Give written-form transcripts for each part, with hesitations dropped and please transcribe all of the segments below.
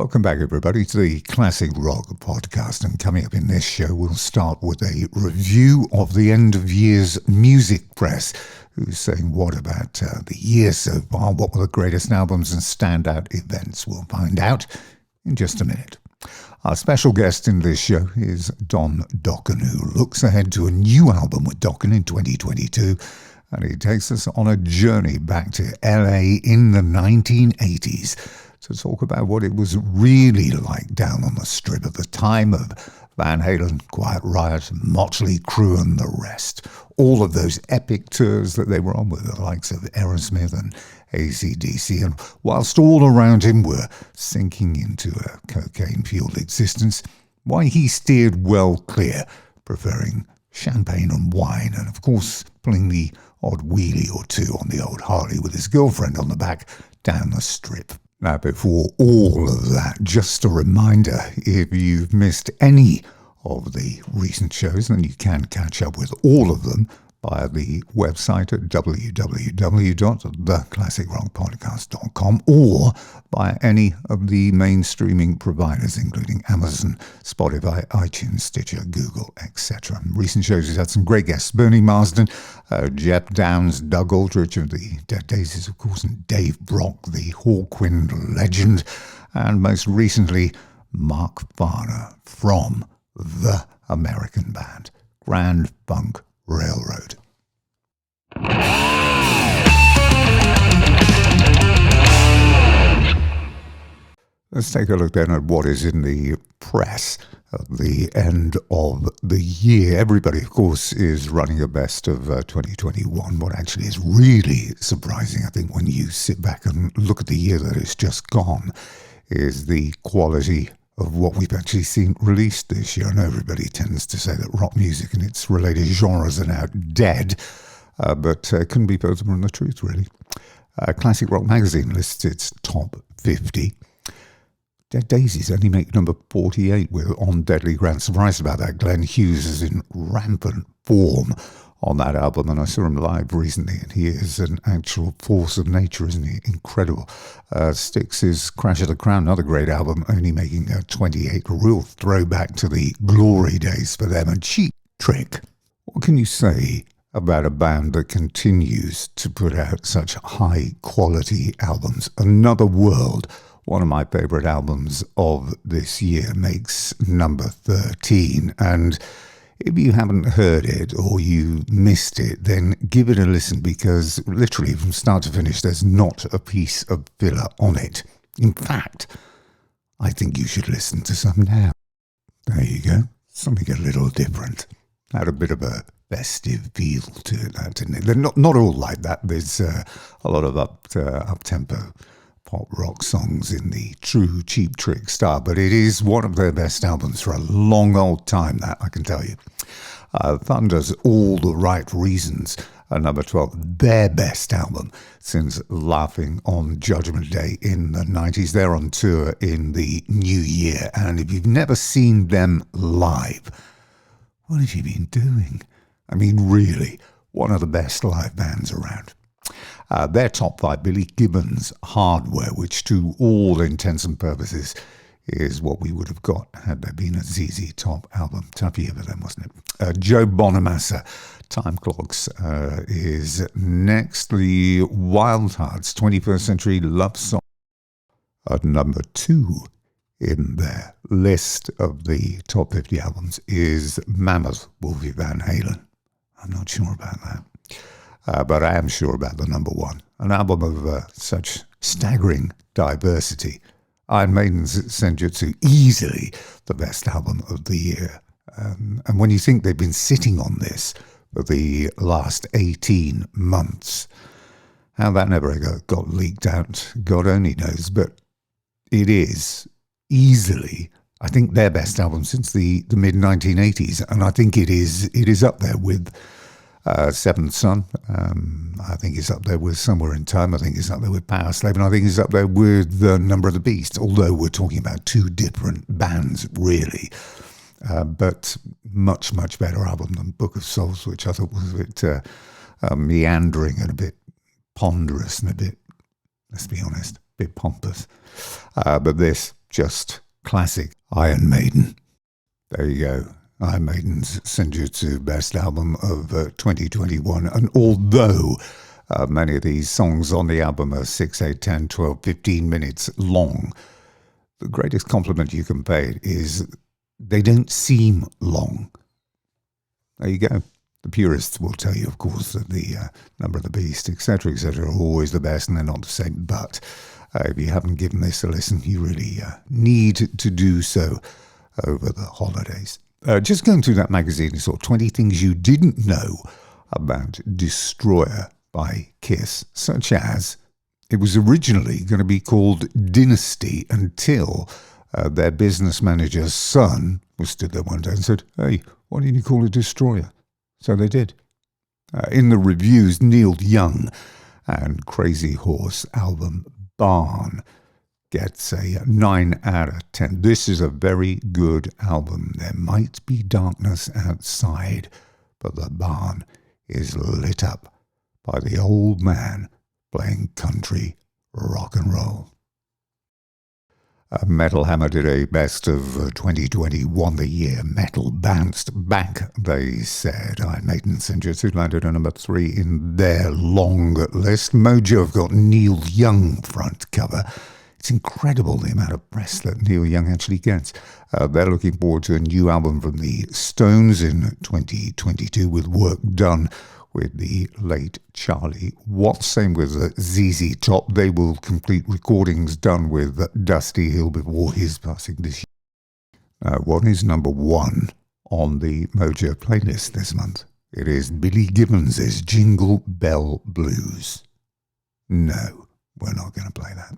Welcome back, everybody, to the Classic Rock podcast. And coming up in this show, we'll start with a review of the end of year's music press. Who's saying what about the year so far? What were the greatest albums and standout events? We'll find out in just a minute. Our special guest in this show is Don Dokken, who looks ahead to a new album with Dokken in 2022. And he takes us on a journey back to LA in the 1980s. To talk about what it was really like down on the Strip at the time of Van Halen, Quiet Riot, Motley Crue and the rest. All of those epic tours that they were on with the likes of Aerosmith and AC/DC, and whilst all around him were sinking into a cocaine-fueled existence, why he steered well clear, preferring champagne and wine, and of course pulling the odd wheelie or two on the old Harley with his girlfriend on the back down the Strip. Now, before all of that, just a reminder, if you've missed any of the recent shows, then you can catch up with all of them via the website at www.theclassicrockpodcast.com or by any of the main streaming providers, including Amazon, Spotify, iTunes, Stitcher, Google, etc. Recent shows has had some great guests: Bernie Marsden, Jeff Downs, Doug Aldrich of the Dead Daisies, of course, and Dave Brock, the Hawkwind legend, and most recently, Mark Farner from the American band Grand Funk Railroad. Let's take a look then at what is in the press at the end of the year. Everybody, of course, is running a best of 2021. What actually is really surprising, I think, when you sit back and look at the year that is just gone, is the quality of what we've actually seen released this year. I know everybody tends to say that rock music and its related genres are now dead, but couldn't be further from the truth, really. Classic Rock Magazine lists its top 50. Dead Daisies only make number 48 with On Deadly Ground. Surprised about that. Glenn Hughes is in rampant form on that album, and I saw him live recently, and he is an actual force of nature, isn't he? Incredible. Styx' Crash of the Crown, another great album, only making 28, a real throwback to the glory days for them. And Cheap Trick, what can you say about a band that continues to put out such high quality albums? Another World, one of my favourite albums of this year, makes number 13, and if you haven't heard it or you missed it, then give it a listen, because literally from start to finish, there's not a piece of filler on it. In fact, I think you should listen to some now. There you go. Something a little different. Had a bit of a festive feel to it, that, didn't it? They're not all like that. There's a lot of up-tempo pop rock songs in the true Cheap Trick style, but it is one of their best albums for a long old time, that I can tell you. Thunder's All the Right Reasons, number 12, their best album since Laughing on Judgment Day in the 90s. They're on tour in the new year, and if you've never seen them live, what have you been doing? I mean, really, one of the best live bands around. Their top 5, Billy Gibbons' Hardware, which to all intents and purposes is what we would have got had there been a ZZ Top album. Tough year for them, wasn't it? Joe Bonamassa, Time Clocks, is next. The Wild Hearts, 21st Century Love Song, at number 2 in their list of the top 50 albums is Mammoth, Wolfie Van Halen. I'm not sure about that. But I am sure about the number 1, an album of such staggering diversity. Iron Maiden's Senjutsu, easily the best album of the year. And when you think they've been sitting on this for the last 18 months, how that never got leaked out, God only knows. But it is easily, I think, their best album since the mid-1980s. And I think it is up there with Seventh Son. I think it's up there with Somewhere in Time. I think it's up there with Power Slave, and I think it's up there with The Number of the Beast, although we're talking about two different bands, really. But much, much better album than Book of Souls, which I thought was a bit meandering and a bit ponderous and a bit, let's be honest, a bit pompous. But this just classic. Iron Maiden. There you go. Iron Maiden's Senjutsu Best Album of 2021. And although many of these songs on the album are 6, 8, 10, 12, 15 minutes long, the greatest compliment you can pay it is they don't seem long. There you go. The purists will tell you, of course, that the Number of the Beast, etc., are always the best and they're not the same. But if you haven't given this a listen, you really need to do so over the holidays. Just going through that magazine, sort of 20 things you didn't know about Destroyer by Kiss, such as it was originally going to be called Dynasty until their business manager's son was stood there one day and said, "Hey, why didn't you call it Destroyer?" So they did. In the reviews, Neil Young and Crazy Horse album Barn gets a 9 out of 10. This is a very good album. There might be darkness outside, but the barn is lit up by the old man playing country rock and roll. Metal Hammer did a best of 2021, the year metal bounced back, they said. Iron Maiden Senjutsu landed at number 3 in their long list. Mojo have got Neil Young front cover. It's incredible the amount of press that Neil Young actually gets. They're looking forward to a new album from the Stones in 2022 with work done with the late Charlie Watts. Same with ZZ Top. They will complete recordings done with Dusty Hill before his passing this year. What is number 1 on the Mojo playlist this month? It is Billy Gibbons' Jingle Bell Blues. No, we're not going to play that.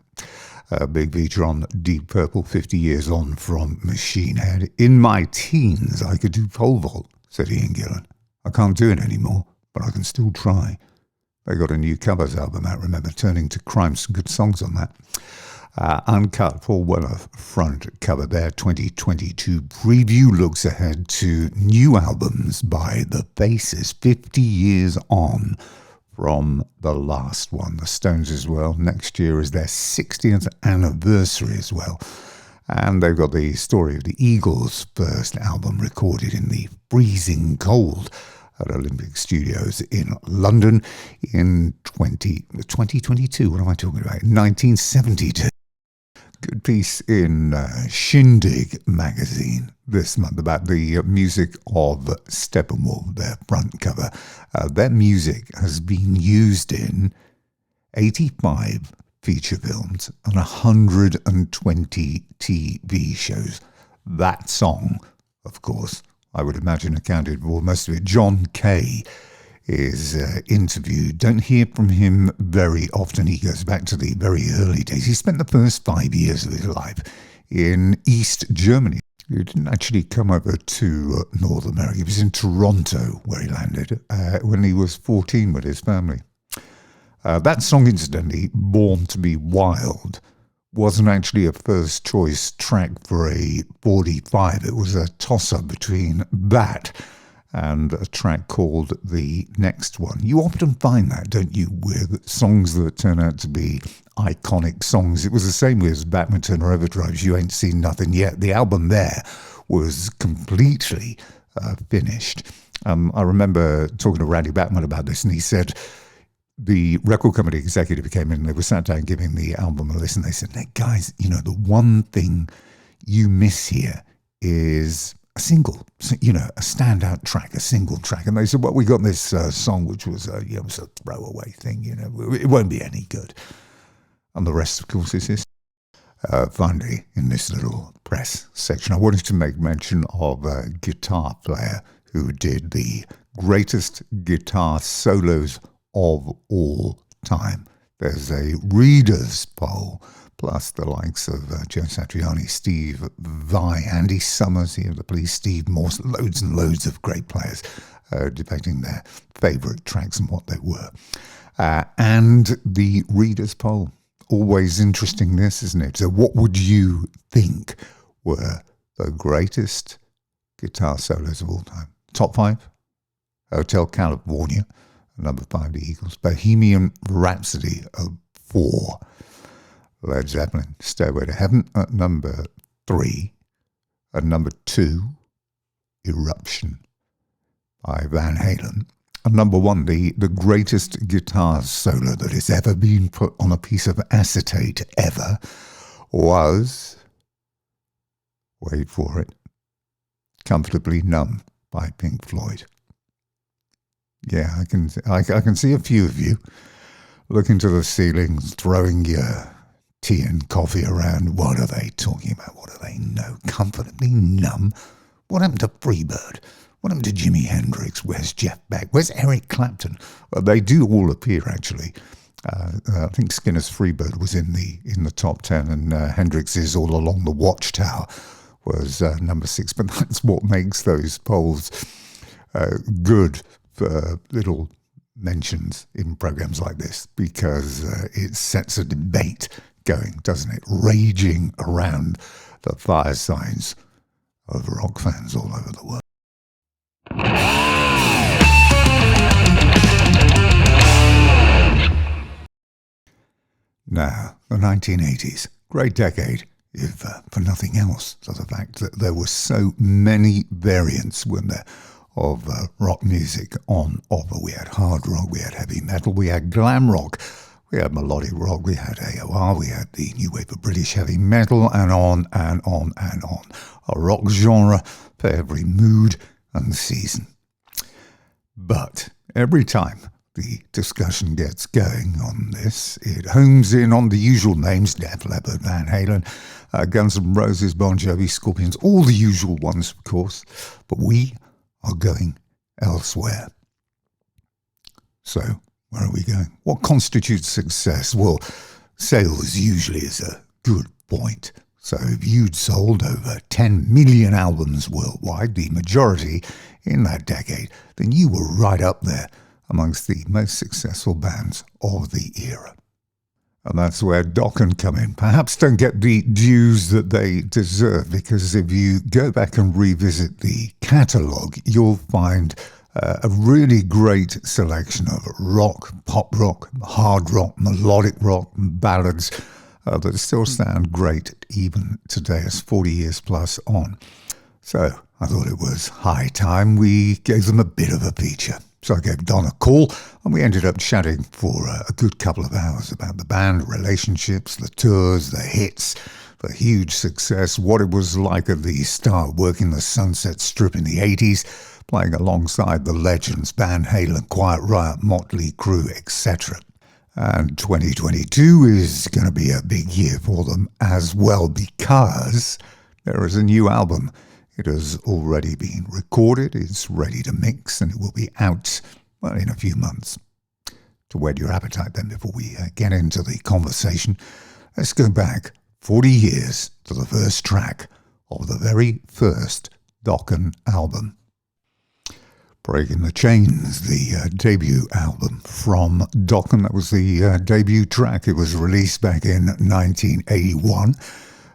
Big feature on Deep Purple, 50 years on from Machine Head. In my teens, I could do pole vault, said Ian Gillan. I can't do it anymore, but I can still try. They got a new covers album out, remember, turning to crime, some good songs on that. Uncut Paul Weller front cover there, 2022 preview looks ahead to new albums by The Faces, 50 years on from the last one. The Stones as well. Next year is their 60th anniversary as well. And they've got the story of the Eagles' first album recorded in the freezing cold at Olympic Studios in London in 2022. What am I talking about? 1972. Good piece in Shindig magazine this month about the music of Steppenwolf, their front cover. Their music has been used in 85 feature films and 120 TV shows. That song, of course, I would imagine accounted for most of it. John Kay is interviewed. Don't hear from him very often. He goes back to the very early days. He spent the first 5 years of his life in East Germany. He didn't actually come over to North America. He was in Toronto, where he landed, when he was 14 with his family. That song, incidentally, Born to Be Wild, wasn't actually a first choice track for a 45. It was a toss-up between that and a track called The Next One. You often find that, don't you, with songs that turn out to be iconic songs. It was the same with Batman Turner Overdrive's You Ain't Seen Nothing Yet. The album there was completely finished. I remember talking to Randy Batman about this, and he said the record company executive came in and they were sat down giving the album a listen. They said, "Hey, guys, you know, the one thing you miss here is a single, you know, a standout track, a single track." And they said, "Well, we got this song, which was a throwaway thing, you know, it won't be any good." And the rest, of course, is history. Finally, in this little press section, I wanted to make mention of a guitar player who did the greatest guitar solos of all time. There's a reader's poll, plus the likes of Joe Satriani, Steve Vai, Andy Summers, here the Police, Steve Morse, loads and loads of great players debating their favourite tracks and what they were. And the reader's poll, always interesting this, isn't it? So what would you think were the greatest guitar solos of all time? Top 5, Hotel California. Number 5, the Eagles. Bohemian Rhapsody of 4. Led Zeppelin, Stairway to Heaven at number 3. At number 2, Eruption by Van Halen. At number 1, the greatest guitar solo that has ever been put on a piece of acetate ever was, wait for it, Comfortably Numb by Pink Floyd. Yeah, I can see a few of you looking to the ceilings, throwing your tea and coffee around. What are they talking about? What do they know? Comfortably Numb? What happened to Freebird? What happened to Jimi Hendrix? Where's Jeff Beck? Where's Eric Clapton? Well, they do all appear, actually. I think Skinner's Freebird was in the top 10, and Hendrix's All Along the Watchtower was number 6. But that's what makes those polls good for little mentions in programs like this, because it sets a debate going, doesn't it? Raging around the firesides of rock fans all over the world. Now, the 1980s, great decade, if for nothing else, for the fact that there were so many variants, weren't there, of rock music on offer. We had hard rock, we had heavy metal, we had glam rock, we had melodic rock, we had AOR, we had the new wave of British heavy metal, and on and on and on. A rock genre for every mood and season. But every time the discussion gets going on this, it homes in on the usual names: Def Leppard, Van Halen, Guns N' Roses, Bon Jovi, Scorpions, all the usual ones, of course. But we are going elsewhere. So, where are we going? What constitutes success? Well, sales usually is a good point. So if you'd sold over 10 million albums worldwide, the majority in that decade, then you were right up there amongst the most successful bands of the era. And that's where Dokken come in. Perhaps don't get the dues that they deserve, because if you go back and revisit the catalogue, you'll find a really great selection of rock, pop rock, hard rock, melodic rock, ballads that still sound great even today, as 40 years plus on. So I thought it was high time we gave them a bit of a feature. So I gave Don a call, and we ended up chatting for a good couple of hours about the band, relationships, the tours, the hits, the huge success, what it was like at the start, working the Sunset Strip in the 80s, playing alongside the legends Van Halen, Quiet Riot, Motley Crue, etc. And 2022 is going to be a big year for them as well, because there is a new album. It has already been recorded, it's ready to mix, and it will be out, well, in a few months. To whet your appetite then, before we get into the conversation, let's go back 40 years to the first track of the very first Dokken album. Breaking the Chains, the debut album from Dokken. That was the debut track. It was released back in 1981.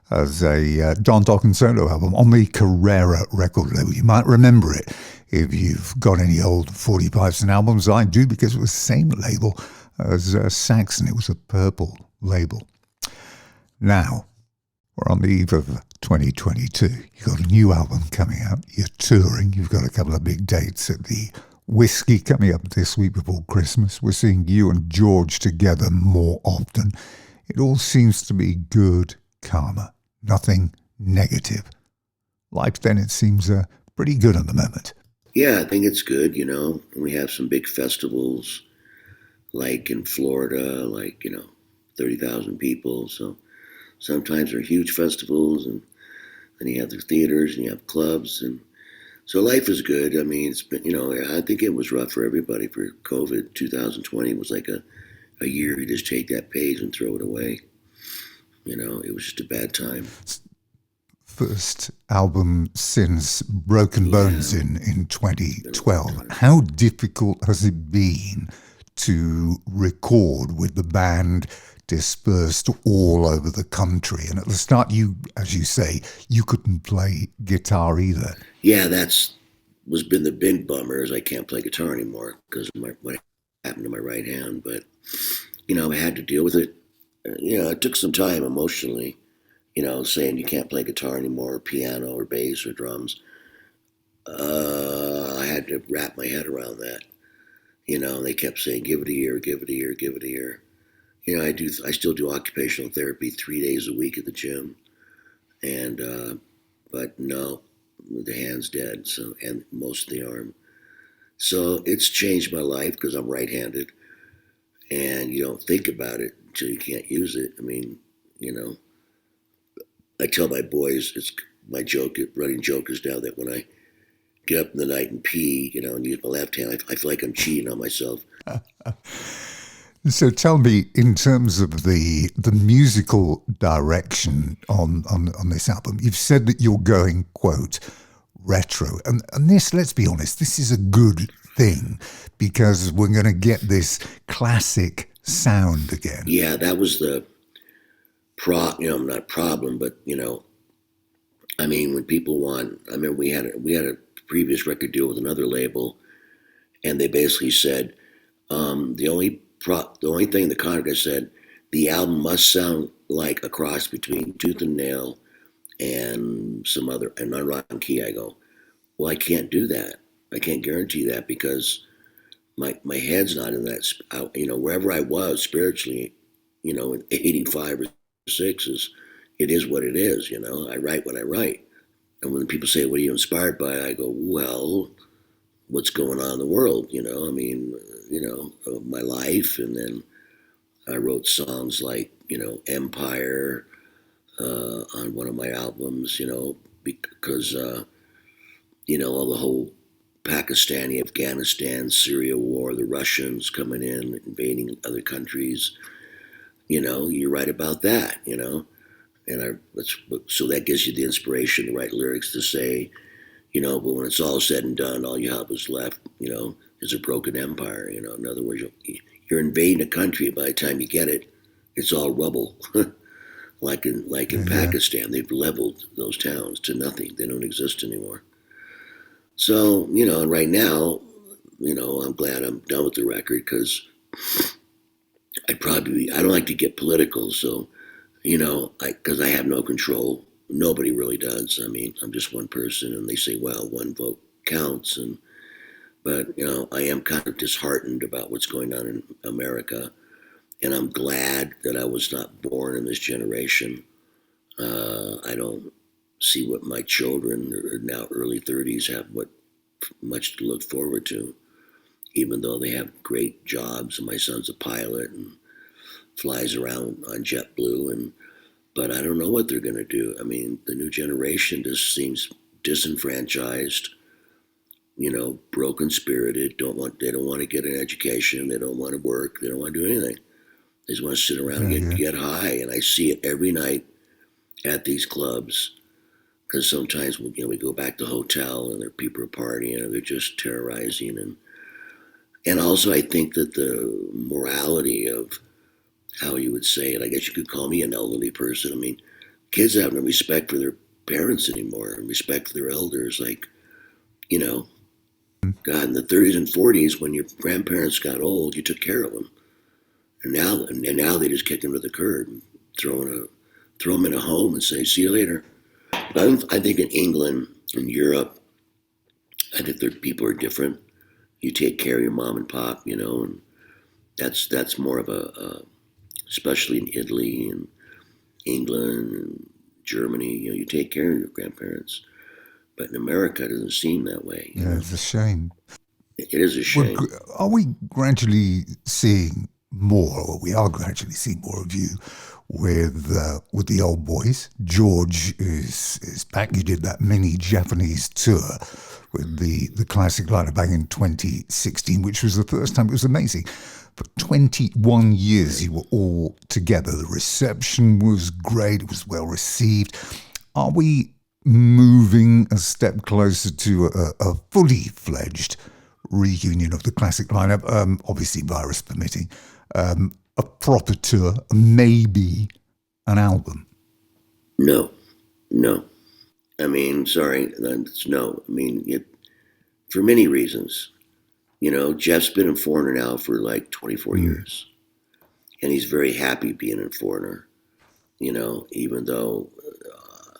As a Don Dokken solo album on the Carrera record label. You might remember it if you've got any old 45s and albums. I do, because it was the same label as Saxon. It was a purple label. Now, we're on the eve of 2022. You've got a new album coming out. You're touring. You've got a couple of big dates at the Whiskey coming up this week before Christmas. We're seeing you and George together more often. It all seems to be good karma. Nothing negative. Life then, it seems pretty good at the moment. Yeah, I think it's good, you know. We have some big festivals, like in Florida, 30,000 people. So sometimes they're huge festivals, and then you have the theaters and you have clubs. And so life is good. I mean, it's been, I think it was rough for everybody for COVID. 2020 was like a year you just take that page and throw it away. It was just a bad time. First album since Broken Bones in 2012. How difficult has it been to record with the band dispersed all over the country? And at the start, as you say, you couldn't play guitar either. Yeah, was been the big bummer, is I can't play guitar anymore because of what happened to my right hand. But, I had to deal with it. it took some time emotionally, saying you can't play guitar anymore, or piano, or bass, or drums. I had to wrap my head around that. They kept saying, give it a year, give it a year, give it a year. I still do occupational therapy 3 days a week at the gym. And, but no, the hand's dead. So, and most of the arm. So it's changed my life because I'm right-handed, and you don't think about it until you can't use it. I mean, you know, I tell my boys, it's my joke, running joke is now that when I get up in the night and pee, and use my left hand, I feel like I'm cheating on myself. So tell me, in terms of the musical direction on this album, you've said that you're going, quote, retro. And this, let's be honest, this is a good thing because we're going to get this classic sound again. Yeah, that was the not problem, but I mean, when people want, I mean, we had a previous record deal with another label, and they basically said the only thing the contract said, the album must sound like a cross between Tooth and Nail and some other and on Rock Key. I go, well, I can't do that. I can't guarantee that because my head's not in that. Wherever I was spiritually, in '85 or '6 it is what it is. I write what I write. And when people say, what are you inspired by? I go, well, what's going on in the world? I mean, my life. And then I wrote songs like, Empire on one of my albums, because, all the whole Pakistani, Afghanistan, Syria war, the Russians coming in, invading other countries. You write about that, so that gives you the inspiration to write lyrics to say, but when it's all said and done, all you have is left, is a broken empire. In other words, you're invading a country. By the time you get it, it's all rubble. like in Pakistan, they've leveled those towns to nothing. They don't exist anymore. So, and right now, I'm glad I'm done with the record because I don't like to get political. So, because I have no control. Nobody really does. I mean, I'm just one person, and they say, well, one vote counts. But I am kind of disheartened about what's going on in America, and I'm glad that I was not born in this generation. I don't see what my children are now early 30s have much to look forward to, even though they have great jobs. And my son's a pilot and flies around on JetBlue, but I don't know what they're going to do. I mean, the new generation just seems disenfranchised, broken spirited. They don't want to get an education. They don't want to work. They don't want to do anything. They just want to sit around and get high. And I see it every night at these clubs, because sometimes we go back to the hotel and people are partying and they're just terrorizing. And also I think that the morality of, how you would say it, I guess you could call me an elderly person. I mean, kids have no respect for their parents anymore and respect for their elders. Like, God, in the 30s and 40s, when your grandparents got old, you took care of them. And now they just kick them to the curb and throw them in a home and say, see you later. But I think in England, in Europe, I think their people are different. You take care of your mom and pop, and that's more of a especially in Italy and England and Germany, you take care of your grandparents. But in America, it doesn't seem that way. It's a shame. It is a shame. Are we gradually seeing more, or we are gradually seeing more of you with the old boys? George is back. You did that mini Japanese tour with the classic lineup back in 2016, which was the first time. It was amazing. For 21 years, you were all together. The reception was great. It was well received. Are we moving a step closer to a fully fledged reunion of the classic lineup? Obviously, virus permitting. A proper tour, maybe an album? No. I mean, sorry, no. I mean, for many reasons. Jeff's been in Foreigner now for like 24 years. and he's very happy being in Foreigner. Even though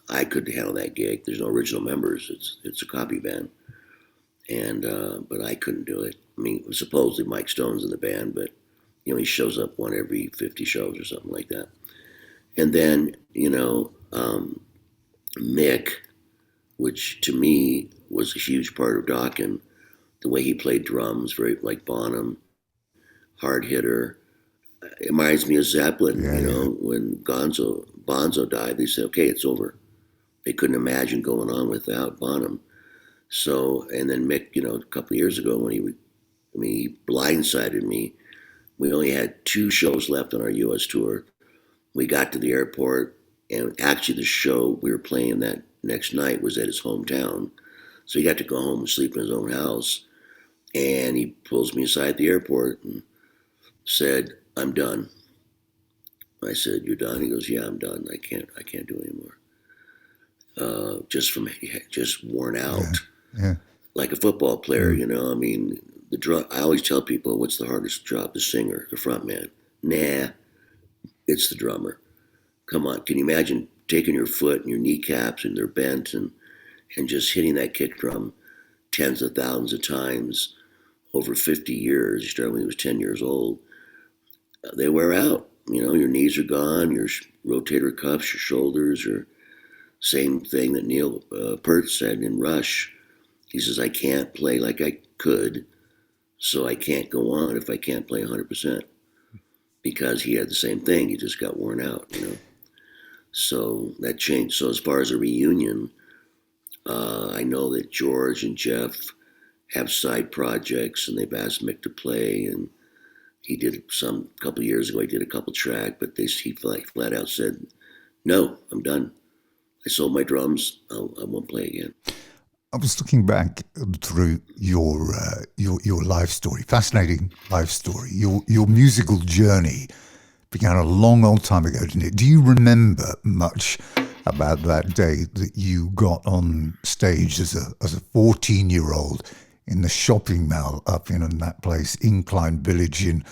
I couldn't handle that gig. There's no original members. It's a copy band, and but I couldn't do it. I mean, supposedly Mike Stone's in the band, but he shows up one every 50 shows or something like that. And then Mick, which to me was a huge part of Dokken, the way he played drums, very like Bonham, hard hitter. It reminds me of Zeppelin. When Bonzo died, they said, "Okay, it's over." They couldn't imagine going on without Bonham. So, and then Mick, a couple of years ago when he blindsided me. We only had 2 shows left on our U.S. tour. We got to the airport, and actually the show we were playing that next night was at his hometown. So he got to go home and sleep in his own house. And he pulls me aside at the airport and said, "I'm done." I said, "You're done?" He goes, "Yeah, I'm done. I can't do it anymore." Just worn out. Yeah. Like a football player, I mean, I always tell people, what's the hardest job? The singer, the front man. Nah, it's the drummer. Come on, can you imagine taking your foot and your kneecaps and they're bent and just hitting that kick drum tens of thousands of times over 50 years? You started when he was 10 years old. They wear out. Your knees are gone, your rotator cuffs, your shoulders are same thing that Neil Peart said in Rush. He says, "I can't play like I could, so I can't go on if I can't play 100%. Because he had the same thing. He just got worn out, So that changed. So as far as a reunion, I know that George and Jeff have side projects, and they've asked Mick to play. And he did a couple of years ago. He did a couple track, but he flat out said, "No, I'm done. I sold my drums. I won't play again." I was looking back through your life story, fascinating life story. Your musical journey began a long old time ago, didn't it? Do you remember much about that day that you got on stage as a 14-year-old in the shopping mall up in that place, Incline Village in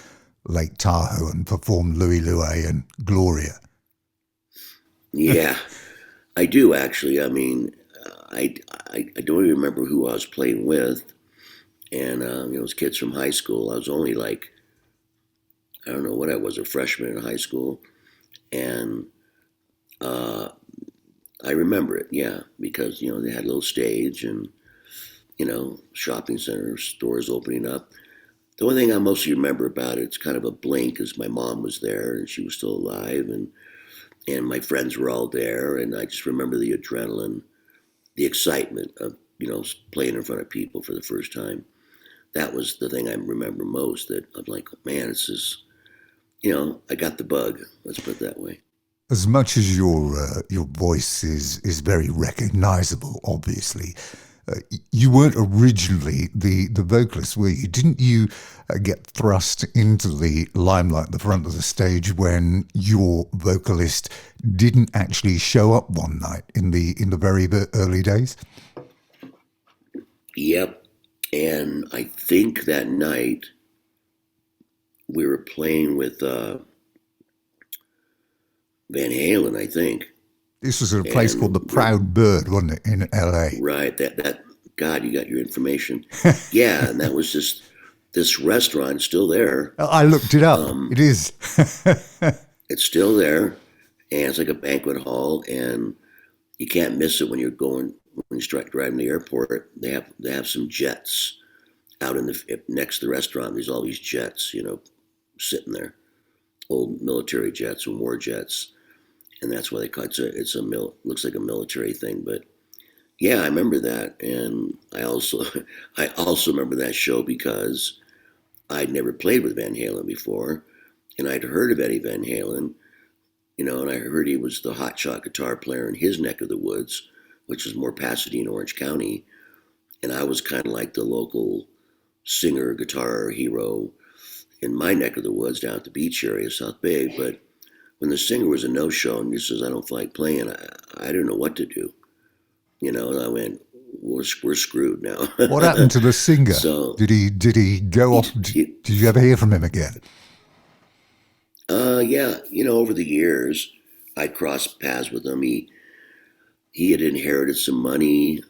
Lake Tahoe, and performed Louie Louie and Gloria? Yeah, I do actually. I mean, I don't even remember who I was playing with. And, it was kids from high school. I was only like, I don't know what I was, a freshman in high school. And I remember it, yeah, because, they had a little stage and, shopping center, stores opening up. The only thing I mostly remember about it's kind of a blink, is my mom was there and she was still alive. And my friends were all there. And I just remember the adrenaline, the excitement of, playing in front of people for the first time. That was the thing I remember most, that I'm like, man, this is, I got the bug. Let's put it that way. As much as your voice is very recognizable, obviously, you weren't originally the vocalist, were you? Didn't you get thrust into the limelight, the front of the stage, when your vocalist didn't actually show up one night in the very early days? Yep. And I think that night we were playing with Van Halen, I think. This was at a place called the Proud Bird, wasn't it, in LA? Right. That God, you got your information. Yeah, and that was just this restaurant still there. I looked it up. It is. It's still there, and it's like a banquet hall, and you can't miss it when you start driving to the airport. They have some jets out next to the restaurant. There's all these jets, sitting there, old military jets and war jets, and that's why they call it. Looks like a military thing, but yeah, I remember that, and I also remember that show because I'd never played with Van Halen before, and I'd heard of Eddie Van Halen, and I heard he was the hotshot guitar player in his neck of the woods, which is more Pasadena, Orange County, and I was kind of like the local singer, guitar hero in my neck of the woods down at the beach area, South Bay. But when the singer was a no-show and he says, "I don't feel like playing," I didn't know what to do. And I went, we're screwed now. What happened to the singer? So did he go off? Did you ever hear from him again? Yeah, over the years, I'd crossed paths with him. He had inherited some money,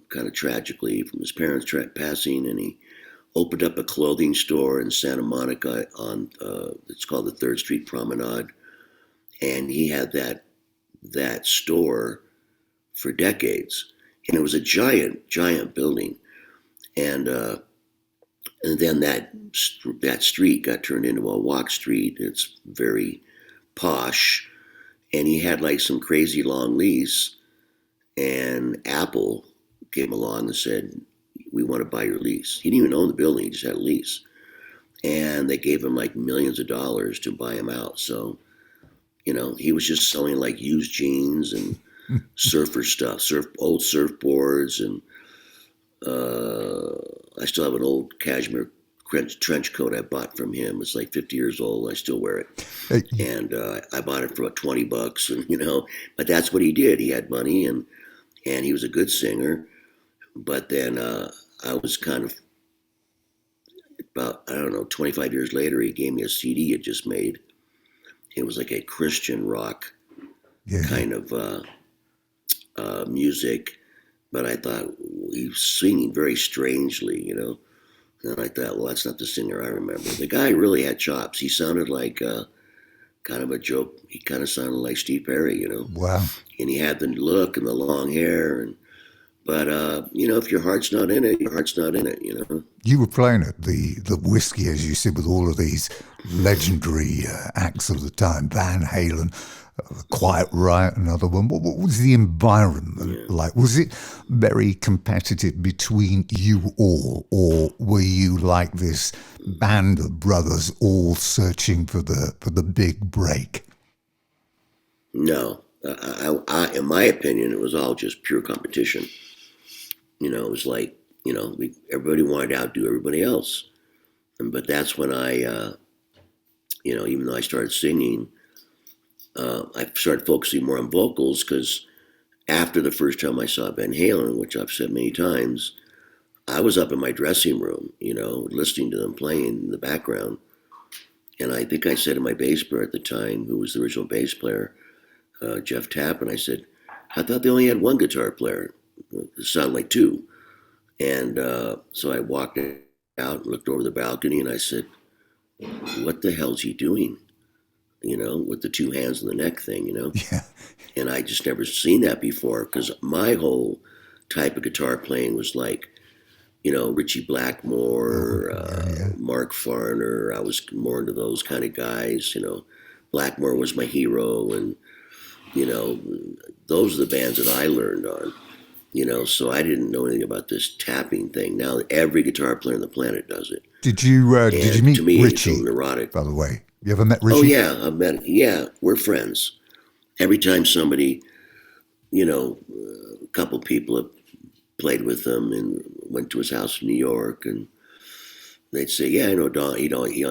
kind of tragically, from his parents passing, and he opened up a clothing store in Santa Monica on it's called the Third Street Promenade, and he had that store for decades, and it was a giant building, and then that street got turned into a walk street. It's very posh, and he had like some crazy long lease, and Apple came along and said, "We want to buy your lease." He didn't even own the building; he just had a lease, and they gave him like millions of dollars to buy him out. So he was just selling like used jeans and surfer stuff, old surfboards, and I still have an old cashmere trench coat I bought from him. It's like 50 years old. I still wear it, Uh, and I bought it for about $20. And but that's what he did. He had money, and he was a good singer. But then I was kind of about, I don't know, 25 years later, he gave me a CD he had just made. It was like a Christian rock yeah. kind of music, but I thought he was singing very strangely. And I thought, well, that's not the singer I remember. The guy really had chops. He sounded like kind of a joke. He kind of sounded like Steve Perry. Wow. And he had the look and the long hair. But if your heart's not in it, your heart's not in it. You were playing at the Whiskey, as you said, with all of these legendary acts of the time, Van Halen, Quiet Riot, another one. What was the environment like? Was it very competitive between you all, or were you like this band of brothers all searching for the big break? No. In my opinion, it was all just pure competition. It was like, everybody wanted to outdo everybody else. But that's when even though I started singing, I started focusing more on vocals, because after the first time I saw Van Halen, which I've said many times, I was up in my dressing room, listening to them playing in the background. And I think I said to my bass player at the time, who was the original bass player, Jeff Tappan, I said, I thought they only had one guitar player. It sounded like two. And so I walked out and looked over the balcony, and I said, what the hell's he doing? With the two hands on the neck thing. Yeah. And I just never seen that before, because my whole type of guitar playing was like, Richie Blackmore, Mark Farner. I was more into those kind of guys. Blackmore was my hero, and those are the bands that I learned on. So I didn't know anything about this tapping thing. Now every guitar player on the planet does it. Did you meet to me, Richie? it's so neurotic. By the way, you ever met Richie? Oh yeah, I've met. Yeah, we're friends. Every time somebody, a couple people have played with him and went to his house in New York, and they'd say, "Yeah, I know Don."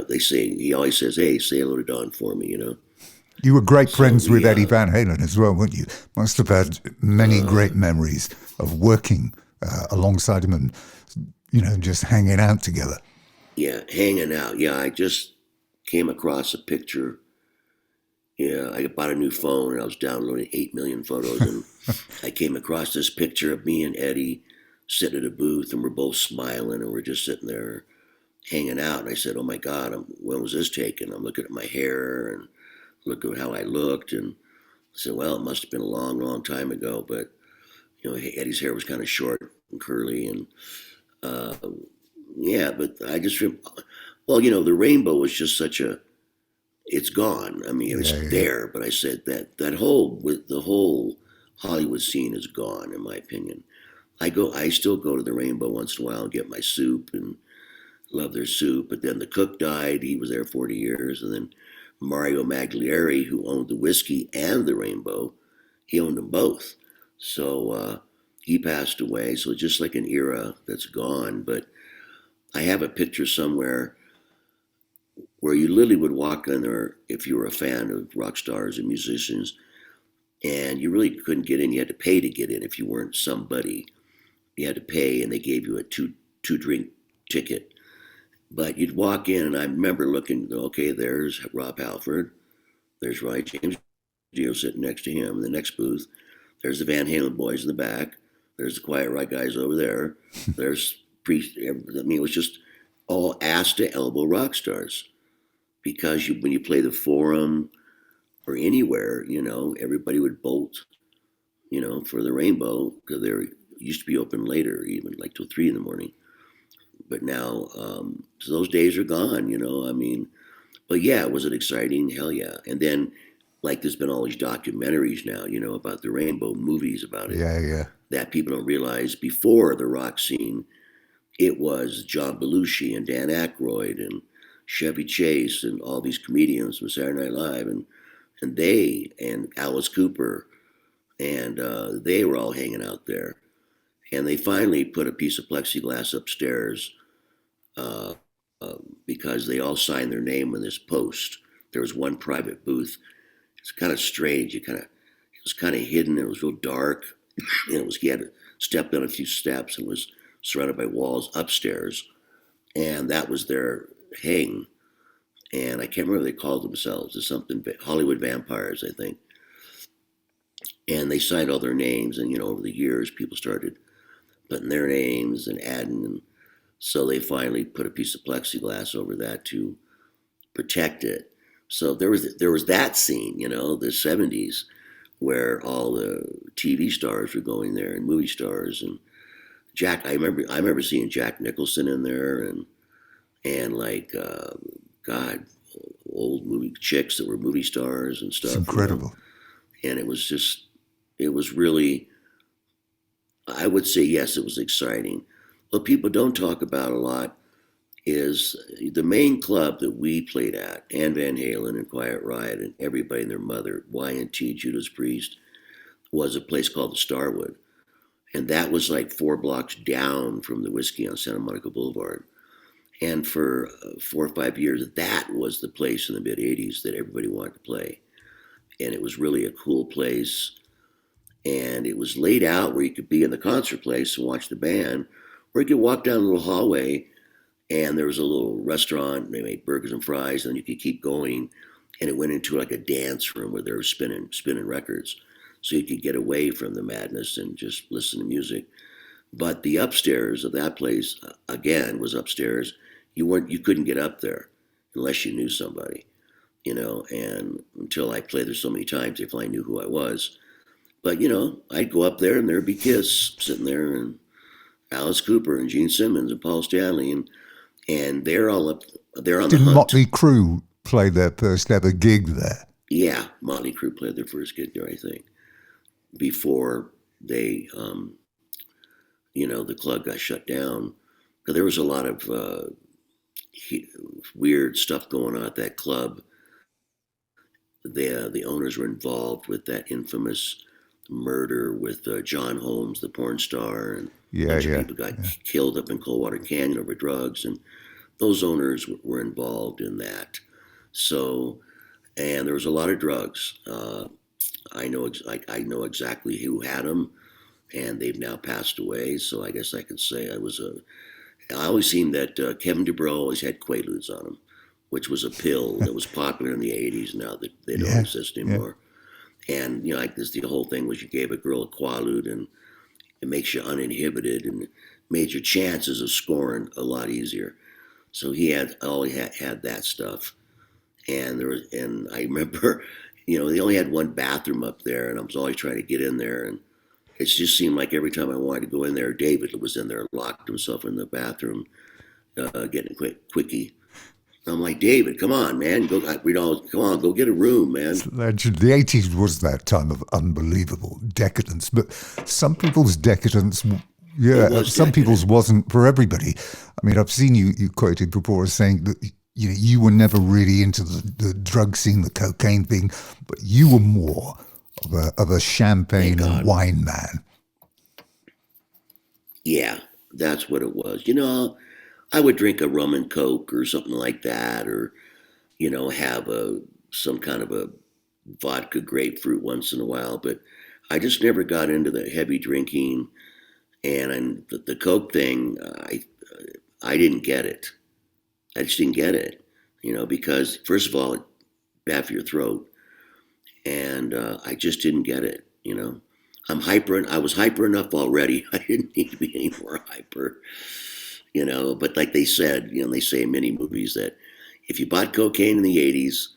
They say he always says, "Hey, say hello to Don for me." You were great So friends with we, Eddie Van Halen as well, weren't you? Must have had many great memories of working alongside him and, just hanging out together. yeah, hanging out. Yeah, I just came across a picture. Yeah, I bought a new phone and I was downloading 8 million photos, and I came across this picture of me and Eddie sitting at a booth, and we're both smiling, and we're just sitting there hanging out. And I said, "Oh my God, when was this taken?" I'm looking at my hair and looking at how I looked, and I said, "Well, it must have been a long, long time ago." But Eddie's hair was kind of short and curly, and uh, yeah. But I just, well, the rainbow was just such a, it's gone. I mean, Yeah, it's yeah. there, but I said that whole, with the whole Hollywood scene is gone, in my opinion. I still go to the Rainbow once in a while and get my soup, and love their soup. But then the cook died. He was there 40 years, and then Mario Maglieri, who owned the whiskey and the Rainbow, he owned them both. So he passed away. So it's just like an era that's gone. But I have a picture somewhere where you literally would walk in there if you were a fan of rock stars and musicians, and you really couldn't get in. You had to pay to get in if you weren't somebody. You had to pay, and they gave you a two drink ticket. But you'd walk in, and I remember looking. Okay, there's Rob Halford. There's Roy James Dio sitting next to him in the next booth. There's the Van Halen boys in the back. There's the Quiet Riot guys over there. There's Priest. I mean, it was just all ass to elbow rock stars. Because when you play the Forum or anywhere, everybody would bolt, for the Rainbow because they used to be open later, even like till 3 in the morning. But now, so those days are gone. I mean, but yeah, was it exciting? Hell yeah! And then, like, there's been all these documentaries now, about the Rainbow, movies about it. Yeah, yeah. That people don't realize before the rock scene, it was John Belushi and Dan Aykroyd and Chevy Chase and all these comedians from Saturday Night Live and they and Alice Cooper and they were all hanging out there. And they finally put a piece of plexiglass upstairs uh, because they all signed their name in this post. There was one private booth. It's kind of strange. It was kind of hidden. It was real dark. And he had to step down a few steps and was surrounded by walls upstairs. And that was their hang. And I can't remember what they called themselves. It's something, Hollywood Vampires, I think. And they signed all their names. And, over the years, people started putting their names and adding. And so they finally put a piece of plexiglass over that to protect it. So there was that scene, the 70s, where all the TV stars were going there and movie stars and I remember seeing Jack Nicholson in there and like God, old movie chicks that were movie stars and stuff. It's incredible. And it was really, I would say yes, it was exciting. What people don't talk about a lot is the main club that we played at, and Van Halen and Quiet Riot and everybody and their mother, Y&T, Judas Priest, was a place called the Starwood. And that was like 4 blocks down from the Whiskey on Santa Monica Boulevard. And for 4 or 5 years, that was the place in the mid-'80s that everybody wanted to play. And it was really a cool place. And it was laid out where you could be in the concert place and watch the band, or you could walk down a little hallway and there was a little restaurant, and they made burgers and fries, and then you could keep going. And it went into like a dance room where they were spinning records. So you could get away from the madness and just listen to music. But the upstairs of that place, again, was upstairs. You couldn't get up there unless you knew somebody, and until I played there so many times, they finally knew who I was. But, I'd go up there and there'd be Kiss sitting there and Alice Cooper and Gene Simmons and Paul Stanley and they're all up. They're on the hunt. Did Motley Crue play their first ever gig there? Yeah, Motley Crue played their first gig there, I think, before they, the club got shut down. Because there was a lot of weird stuff going on at that club. The owners were involved with that infamous murder with John Holmes, the porn star, and a bunch of people got killed up in Coldwater Canyon over drugs, and those owners were involved in that. So, and there was a lot of drugs. I know exactly who had them, and they've now passed away. So I guess I could say I always seen that Kevin DuBrow always had Quaaludes on him, which was a pill that was popular in the 80s. Now that they don't exist anymore. And, like this, the whole thing was you gave a girl a Quaalude and it makes you uninhibited and made your chances of scoring a lot easier. So he always had that stuff. And I remember, they only had one bathroom up there and I was always trying to get in there. And it just seemed like every time I wanted to go in there, David was in there, locked himself in the bathroom, getting a quickie. I'm like, David, come on, man. Come on, go get a room, man. Legend. The 80s was that time of unbelievable decadence, but some people's decadence, some people's wasn't for everybody. I mean, I've seen you quoted before as saying that you were never really into the drug scene, the cocaine thing, but you were more of a champagne and wine man. Yeah, that's what it was. I would drink a rum and coke or something like that, or have some kind of a vodka grapefruit once in a while. But I just never got into the heavy drinking, and the coke thing. I didn't get it. I just didn't get it, because first of all, it's bad for your throat, and I just didn't get it. I was hyper enough already. I didn't need to be any more hyper. But like they said, they say in many movies that if you bought cocaine in the '80s,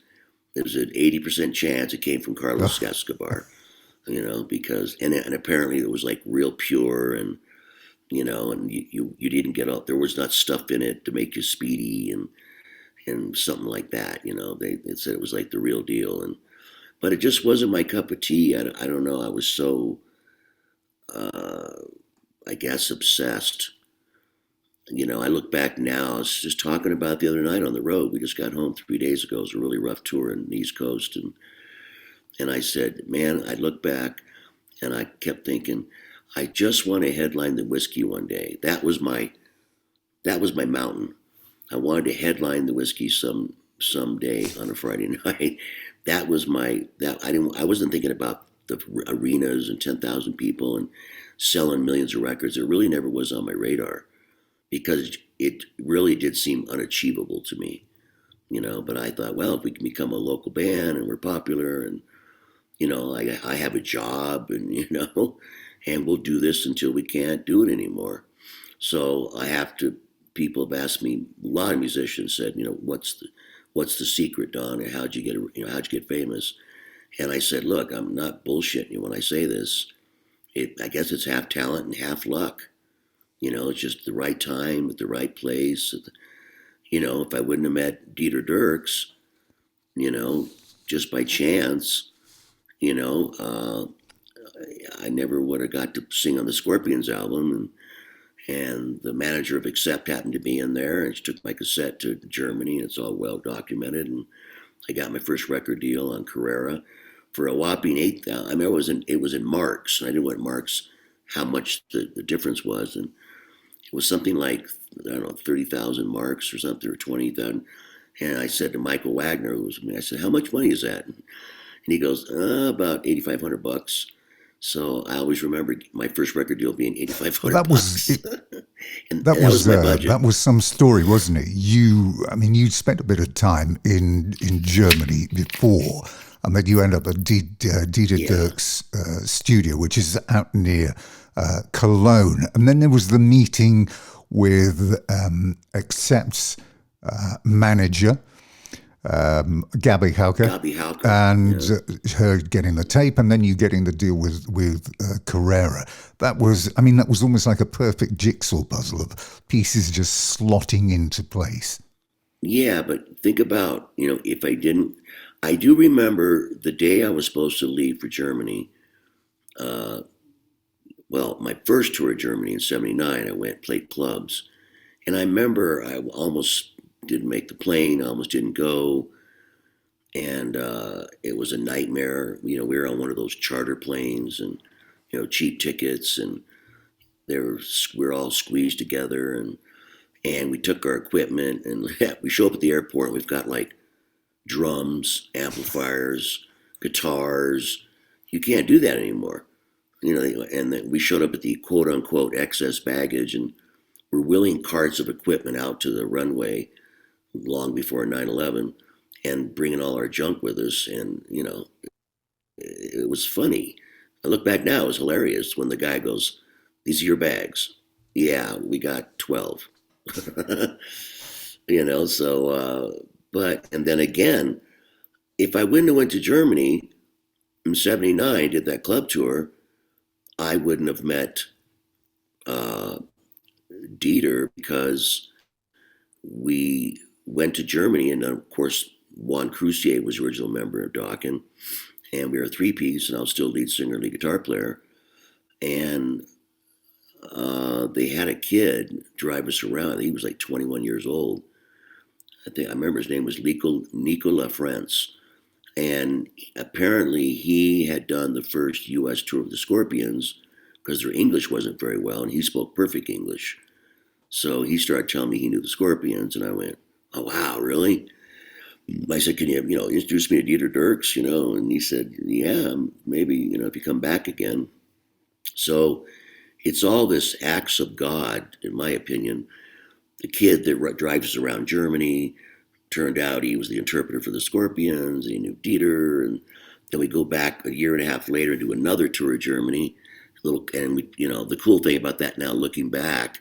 there's an 80% chance it came from Carlos Ugh. Escobar. Because and apparently it was like real pure, and you didn't get all, there was not stuff in it to make you speedy and something like that. They said it was like the real deal, but it just wasn't my cup of tea. I don't know. I was so uh, I guess obsessed. I look back now. I was just talking about the other night on the road. We just got home 3 days ago. It was a really rough tour in the East Coast, and I said, man, I look back and I kept thinking, I just want to headline the whiskey one day. That was my mountain. I wanted to headline the whiskey someday on a Friday night. That was my that I wasn't thinking about the arenas and 10,000 people and selling millions of records. It really never was on my radar because it really did seem unachievable to me. But I thought, well, if we can become a local band and we're popular and I have a job and and we'll do this until we can't do it anymore. So I have to. People have asked me. A lot of musicians said, what's the secret, Don? And how'd you get famous? And I said, look, I'm not bullshitting you when I say this. I guess it's half talent and half luck. It's just the right time at the right place. If I wouldn't have met Dieter Dirks, just by chance, you know, uh, I never would have got to sing on the Scorpions album, and the manager of Accept happened to be in there, and she took my cassette to Germany, and it's all well documented. And I got my first record deal on Carrera for a whopping 8,000. I mean, it was in marks, and I didn't know what marks, how much the difference was, and it was something like I don't know 30,000 marks or something, or 20,000. And I said to Michael Wagner, who was with me, I said, "How much money is that?" And he goes, "About 8,500 bucks." So I always remember my first record deal being eighty five Well, hundred that was bucks, it. and That that was was my budget. that was some story, wasn't it? I mean, you spent a bit of time in Germany before, and then you end up at Dieter Yeah, Dirk's studio, which is out near Cologne. And then there was the meeting with Accept's manager, Gabby Hauke, Gabby Halka. and Yeah, her getting the tape, and then you getting the deal with Carrera. I mean, that was almost like a perfect jigsaw puzzle of pieces just slotting into place. yeah. But think about if I didn't. I do remember the day I was supposed to leave for Germany. Uh, well, my first tour of Germany in '79, I went played clubs, and I remember I almost didn't make the plane. I almost didn't go, and it was a nightmare. We were on one of those charter planes, and cheap tickets, and we're all squeezed together, and we took our equipment, and we show up at the airport, and we've got like drums, amplifiers, guitars. You can't do that anymore. And then we showed up at the quote unquote excess baggage, and we're wheeling carts of equipment out to the runway long before 9/11, and bringing all our junk with us. And it was funny. I look back now, it was hilarious when the guy goes, "These are your bags." Yeah, we got 12. But and then again, if I wouldn't have went to Germany in '79, did that club tour, I wouldn't have met uh, Dieter, because we went to Germany, and of course Juan Crucier was the original member of Dokken, and we were a three-piece, and I was still lead singer, lead guitar player, and they had a kid drive us around. He was like 21 years old. I remember his name was Nicola France, and apparently he had done the first U.S. tour of the Scorpions because their English wasn't very well, and he spoke perfect English. So he started telling me he knew the Scorpions, and I went, "Oh wow, really?" I said, "Can you introduce me to Dieter Dirks?" And he said, "Yeah, maybe if you come back again." So it's all this acts of God, in my opinion, the kid that drives us around Germany. Turned out he was the interpreter for the Scorpions. He knew Dieter, and then we go back a year and a half later and do another tour of Germany. And we, the cool thing about that now, looking back,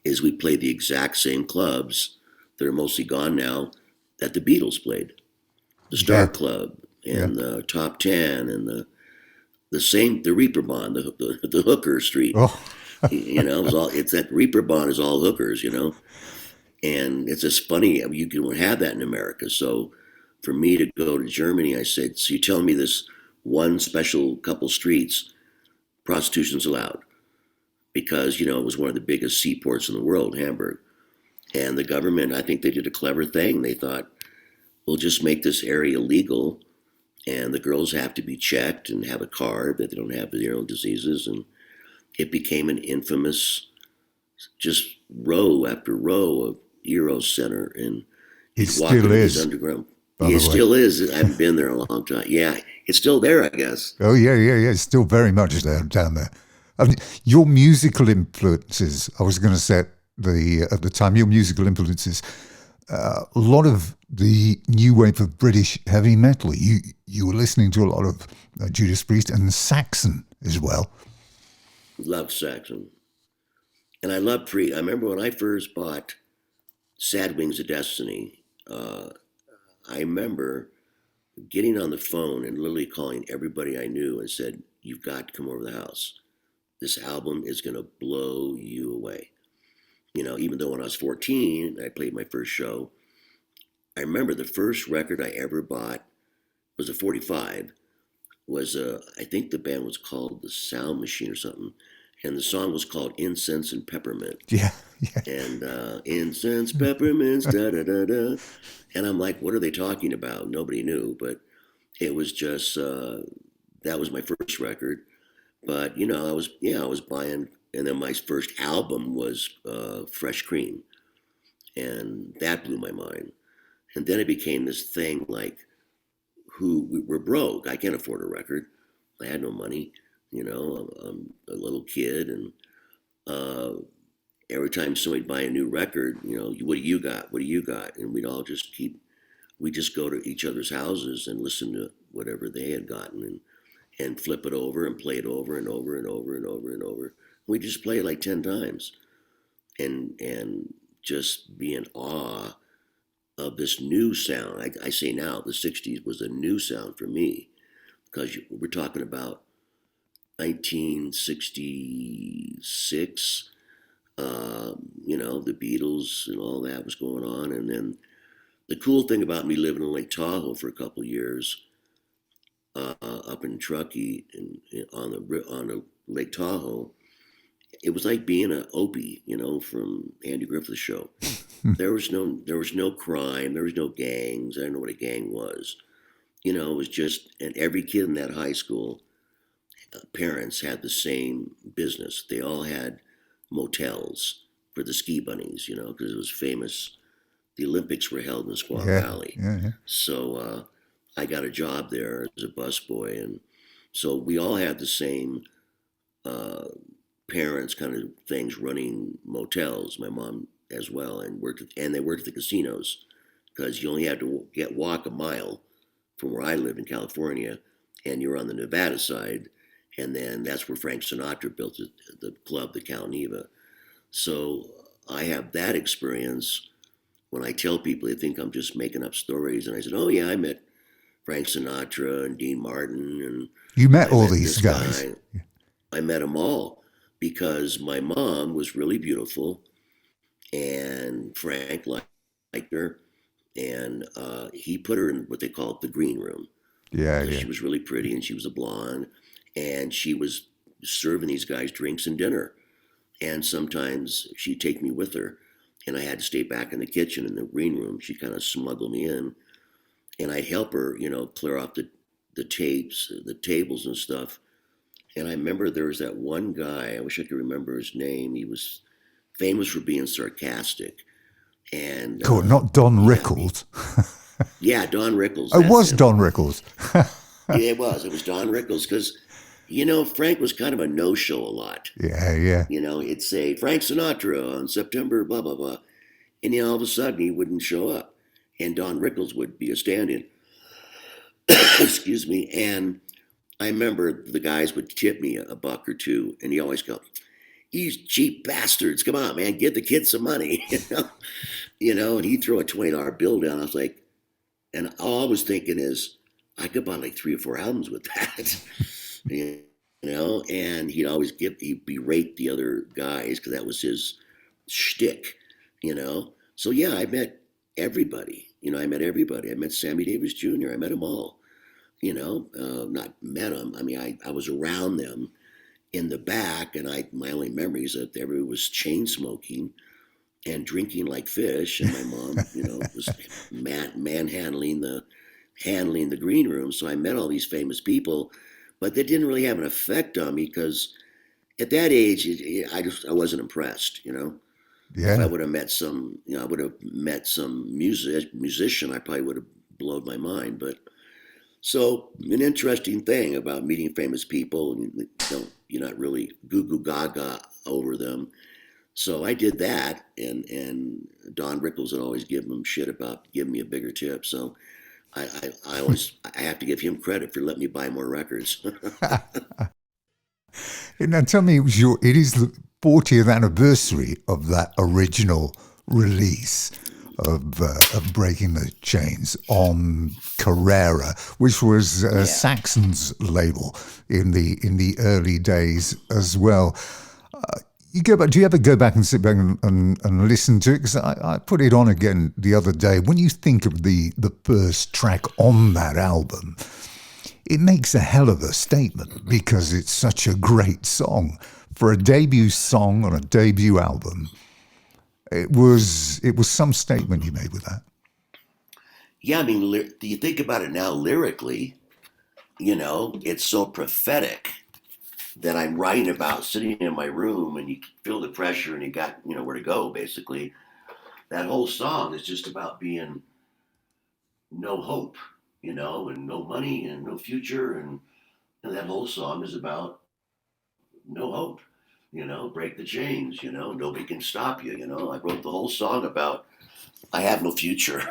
is we played the exact same clubs that are mostly gone now that the Beatles played, the Star Club and the Top Ten and the Reeperbahn, the Hooker Street. Oh. It's that Reeperbahn is all hookers, and it's just funny you can have that in America. So for me to go to Germany, I said, so you tell me this one special couple streets, prostitution's allowed, because it was one of the biggest seaports in the world, Hamburg. And the government, I think they did a clever thing. They thought, we'll just make this area legal, and the girls have to be checked and have a card that they don't have their own diseases. And it became an infamous, just row after row of Euro Center. And it still is. Underground. It still is. I haven't been there in a long time. Yeah, it's still there, I guess. Oh, yeah. It's still very much there, down there. I mean, your musical influences, I was going to say at the time, your musical influences, a lot of the new wave of British heavy metal. You were listening to a lot of Judas Priest and Saxon as well. Love Saxon. And I love Priest. I remember when I first bought Sad Wings of Destiny, I remember getting on the phone and literally calling everybody I knew and said, you've got to come over to the house. This album is going to blow you away. Even though when I was 14, I played my first show. I remember the first record I ever bought was a 45. I think the band was called The Sound Machine or something. And the song was called Incense and Peppermint. Yeah. And incense, peppermints, da-da-da-da. And I'm like, what are they talking about? Nobody knew. But it was just, that was my first record. But, I was buying, and then my first album was Fresh Cream. And that blew my mind. And then it became this thing like, we're broke. I can't afford a record. I had no money. I'm a little kid, and every time somebody buy a new record, what do you got? What do you got? And we'd all just go to each other's houses and listen to whatever they had gotten, and flip it over and play it over and over and over and over and over. We just play it like 10 times, and just be in awe of this new sound. I say now, the 60s was a new sound for me, because we're talking about 1966, the Beatles and all that was going on. And then the cool thing about me living in Lake Tahoe for a couple of years, up in Truckee on the Lake Tahoe, it was like being an Opie, from Andy Griffith's show. There was no crime, there was no gangs. I didn't know what a gang was. It was just, and every kid in that high school, parents had the same business. They all had motels for the ski bunnies, because it was famous. The Olympics were held in Squaw Valley. Yeah. So I got a job there as a busboy. And so we all had the same parents kind of things running motels, my mom as well, and they worked at the casinos, because you only had to walk a mile from where I lived in California, and you're on the Nevada side. And then that's where Frank Sinatra built the club, the Cal Neva. So I have that experience. When I tell people, they think I'm just making up stories. And I said, oh, yeah, I met Frank Sinatra and Dean Martin. And you met all these guys. I met them all because my mom was really beautiful. And Frank liked her. And he put her in what they call the green room. Yeah. She was really pretty, and she was a blonde. And she was serving these guys drinks and dinner. And sometimes she'd take me with her, and I had to stay back in the kitchen in the green room. She'd kind of smuggle me in, and I'd help her, clear off the tapes, the tables and stuff. And I remember there was that one guy, I wish I could remember his name. He was famous for being sarcastic. And cool, not Don Rickles. Yeah, Don Rickles. It was Don Rickles. Yeah, it was Don Rickles, because Frank was kind of a no-show a lot. Yeah. It'd say Frank Sinatra on September, blah, blah, blah. And then all of a sudden he wouldn't show up. And Don Rickles would be a stand-in. Excuse me. And I remember the guys would tip me a buck or two, and he always go, "You cheap bastards, come on, man, give the kids some money." And he'd throw a $20 bill down. I was like, and all I was thinking is, I could buy like 3 or 4 albums with that. And he'd berate the other guys because that was his shtick. So yeah, I met everybody. I met everybody. I met Sammy Davis Jr. I met them all. Not met them. I mean, I was around them in the back, and my only memories that everybody was chain smoking and drinking like fish, and my mom, was manhandling the green room. So I met all these famous people, but that didn't really have an effect on me because at that age, I wasn't impressed. If I Yeah. would have met I would have met some musician, I probably would have blown my mind. But so an interesting thing about meeting famous people, and you're not really goo goo gaga over them. So I did that, and Don Rickles would always give him shit about giving me a bigger tip. So I always I have to give him credit for letting me buy more records. Now tell me, it is the 40th anniversary of that original release of Breaking the Chains on Carrera, which was Yeah. Saxon's label in the early days as well. You go back. Do you ever go back and sit back and listen to it? Because I put it on again the other day. When you think of the first track on that album, it makes a hell of a statement because it's such a great song for a debut song on a debut album. It was some statement you made with that. Yeah, I mean, do you think about it now lyrically? It's so prophetic that I'm writing about sitting in my room, and you feel the pressure, and you got where to go. Basically, that whole song is just about being no hope, and no money and no future, and that whole song is about no hope. Break the chains. Nobody can stop you. I wrote the whole song about I have no future.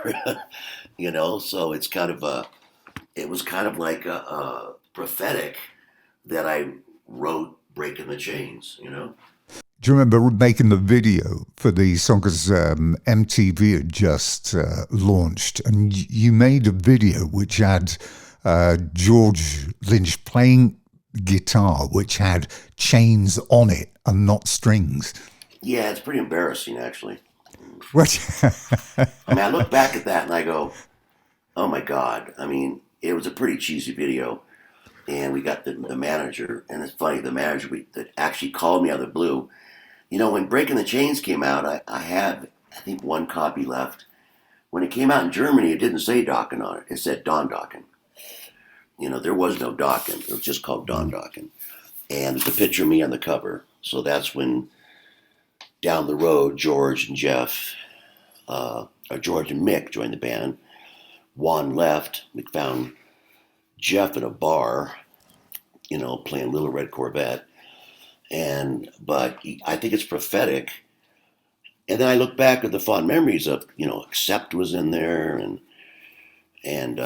So it was kind of like a prophetic that I wrote Breaking the Chains. Do you remember making the video for the song? Because MTV had just launched, and you made a video which had George Lynch playing guitar, which had chains on it and not strings. Yeah, it's pretty embarrassing, actually. What? I mean, I look back at that and I go, oh my God. I mean, it was a pretty cheesy video. And we got the manager, and it's funny, the manager that actually called me out of the blue. When Breaking the Chains came out, I have, I think, one copy left. When it came out in Germany, it didn't say Dokken on it. It said Don Dokken. There was no Dokken. It was just called Don Dokken. And there's a picture of me on the cover. So that's when down the road, George and Jeff, or George and Mick joined the band. Juan left. We found Jeff at a bar, playing Little Red Corvette. But I think it's prophetic. And then I look back at the fond memories of, Accept was in there, and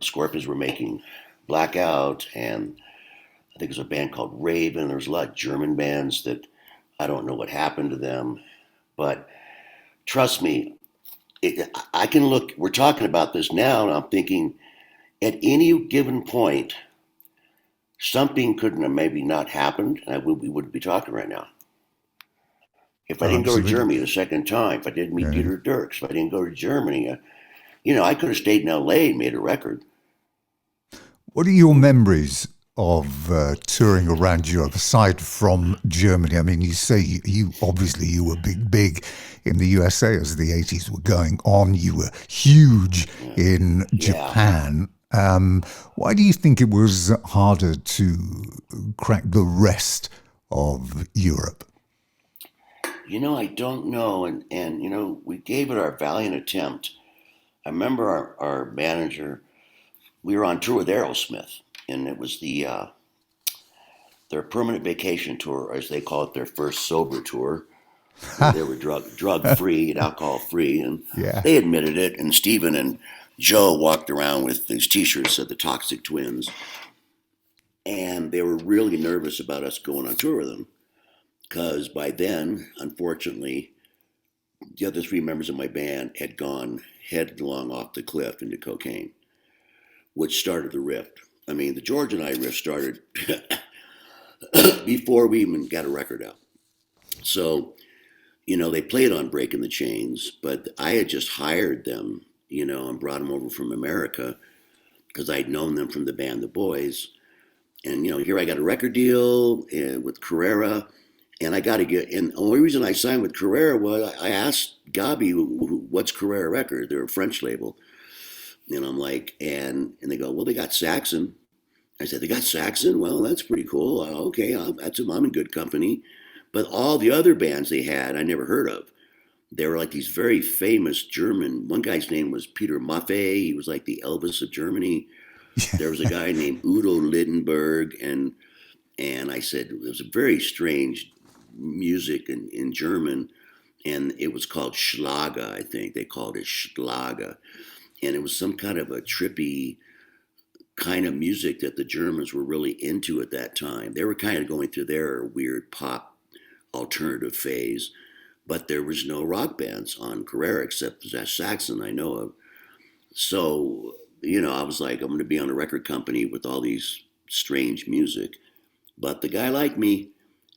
Scorpions were making Blackout, and I think there's a band called Raven. There's a lot of German bands that I don't know what happened to them, but trust me, I can look. We're talking about this now, and I'm thinking, at any given point, something couldn't have maybe not happened, and we wouldn't be talking right now. If I didn't go to Absolutely. Germany the second time, if I didn't meet Yeah. Dieter Dirks, if I didn't go to Germany, I could have stayed in L.A. and made a record. What are your memories of touring around Europe aside from Germany? I mean, you say you obviously you were big in the USA as the 80s were going on. You were huge in Yeah. Japan. Why do you think it was harder to crack the rest of Europe? I don't know, and we gave it our valiant attempt. I remember our manager. We were on tour with Aerosmith, and it was their permanent vacation tour, as they call it, their first sober tour. They were drug free and alcohol free, and Yeah. they admitted it. And Stephen and Joe walked around with these T-shirts of the Toxic Twins, and they were really nervous about us going on tour with them because by then, unfortunately, the other three members of my band had gone headlong off the cliff into cocaine, which started the rift. I mean, the George and I rift started before we even got a record out. So, they played on Breaking the Chains, but I had just hired them, and brought them over from America because I'd known them from the band The Boys. And, here I got a record deal with Carrera. And I got to get, and the only reason I signed with Carrera was I asked Gabi, what's Carrera Records? They're a French label. And I'm like, and they go, well, they got Saxon. I said, they got Saxon? Well, that's pretty cool. Okay, I'm in good company. But all the other bands they had, I never heard of. They were like these very famous German. One guy's name was Peter Maffay. He was like the Elvis of Germany. There was a guy named Udo Lindenberg, and I said it was a very strange music in German, and it was called Schlager. I think they called it Schlager, and it was some kind of a trippy kind of music that the Germans were really into at that time. They were kind of going through their weird pop alternative phase, but there was no rock bands on Carrera except that Saxon I know of. So, I was like, I'm going to be on a record company with all these strange music. But the guy liked me,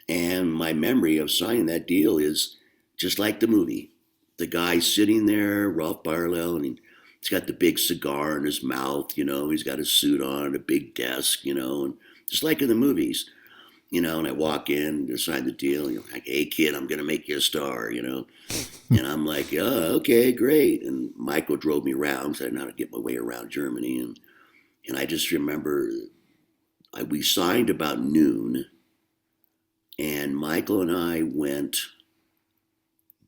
and my memory of signing that deal is just like the movie. The guy sitting there, Ralph Barlow, and he's got the big cigar in his mouth, he's got his suit on, a big desk, and just like in the movies. And I walk in to sign the deal, and you're like, hey, kid, I'm going to make you a star, And I'm like, oh, okay, great. And Michael drove me around because I didn't know how to get my way around Germany. And I just remember we signed about noon, and Michael and I went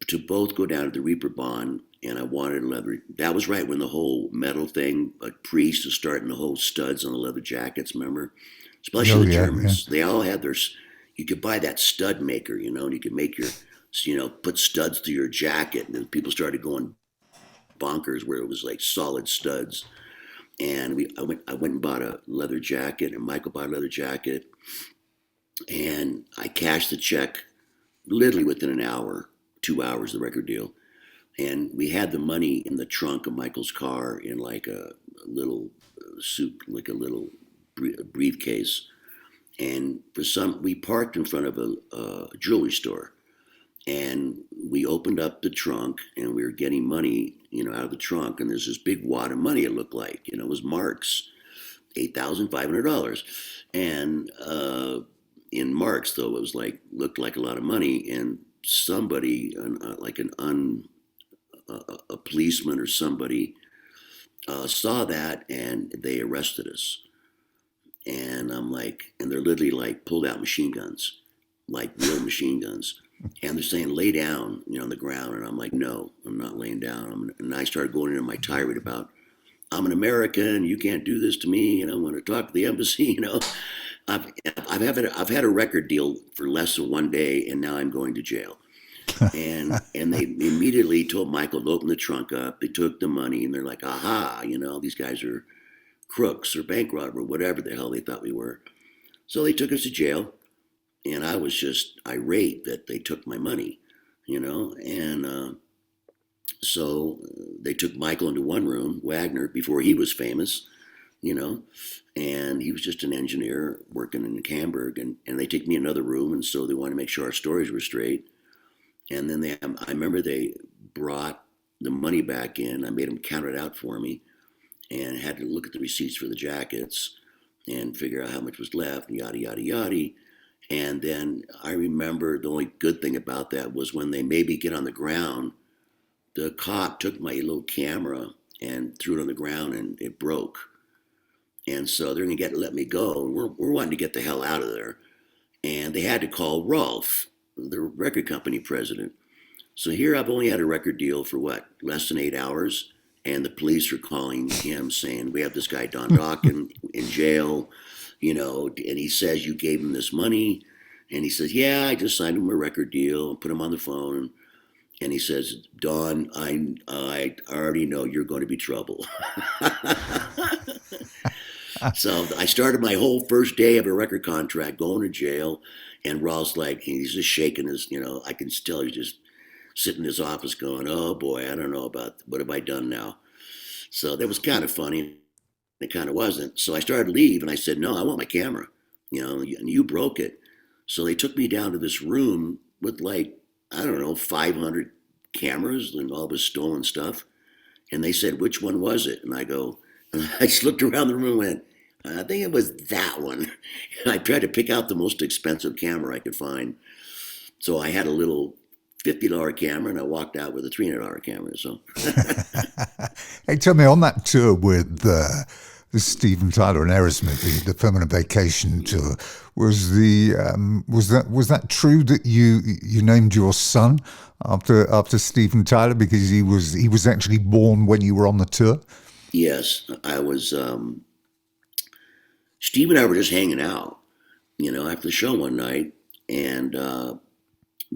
to both go down to the Reeperbahn, and I wanted leather. That was right when the whole metal thing, Priest was starting the whole studs on the leather jackets, remember? Especially the Germans. Yeah. They all had you could buy that stud maker, and you could make put studs through your jacket, and then people started going bonkers where it was like solid studs. And I went and bought a leather jacket, and Michael bought a leather jacket, and I cashed the check literally within an hour, 2 hours, the record deal. And we had the money in the trunk of Michael's car in like a little suit, like a little briefcase. And we parked in front of a jewelry store, and we opened up the trunk, and we were getting money, out of the trunk. And there's this big wad of money. It looked like, it was marks, $8,500. And in marks, though, it was looked like a lot of money. And somebody, a policeman or somebody, saw that, and they arrested us. And I'm like, and they're literally pulled out machine guns, like real machine guns. And they're saying, lay down, on the ground. And I'm like, no, I'm not laying down. And I started going into my tirade about, I'm an American, you can't do this to me, I want to talk to the embassy, I've had a record deal for less than 1 day, and now I'm going to jail. And they immediately told Michael to open the trunk up. They took the money, and they're like, aha, these guys are crooks or bank robber, whatever the hell they thought we were. So they took us to jail, and I was just irate that they took my money, and so they took Michael into one room, Wagner, before he was famous, and he was just an engineer working in Hamburg, and they took me in another room, and so they wanted to make sure our stories were straight. And then I remember they brought the money back in. I made them count it out for me, and had to look at the receipts for the jackets and figure out how much was left, and yada, yada, yada. And then I remember the only good thing about that was when they made me get on the ground, the cop took my little camera and threw it on the ground, and it broke. And so they're going to let me go. We're wanting to get the hell out of there. And they had to call Rolf, the record company president. So here I've only had a record deal for less than 8 hours. And the police are calling him saying, we have this guy, Don Dokken, in jail, and he says you gave him this money. And he says, yeah, I just signed him a record deal and put him on the phone. And he says, Don, I already know you're going to be trouble. So I started my whole first day of a record contract going to jail. And Raul's like, he's just shaking his, I can tell he's just sitting in his office going, oh boy, I don't know about what have I done now. So that was kind of funny. It kind of wasn't. So I started to leave and I said, no, I want my camera, and you broke it. So they took me down to this room with like, I don't know, 500 cameras and all this stolen stuff. And they said, which one was it? And I go, and I just looked around the room and went, I think it was that one. And I tried to pick out the most expensive camera I could find. So I had a little $50 camera and I walked out with a $300 camera. So, Hey, tell me, on that tour with Steven Tyler and Aerosmith, the Permanent Vacation tour, was that true that you named your son after Steven Tyler because he was actually born when you were on the tour? yes, I was. Steve and I were just hanging out, after the show one night and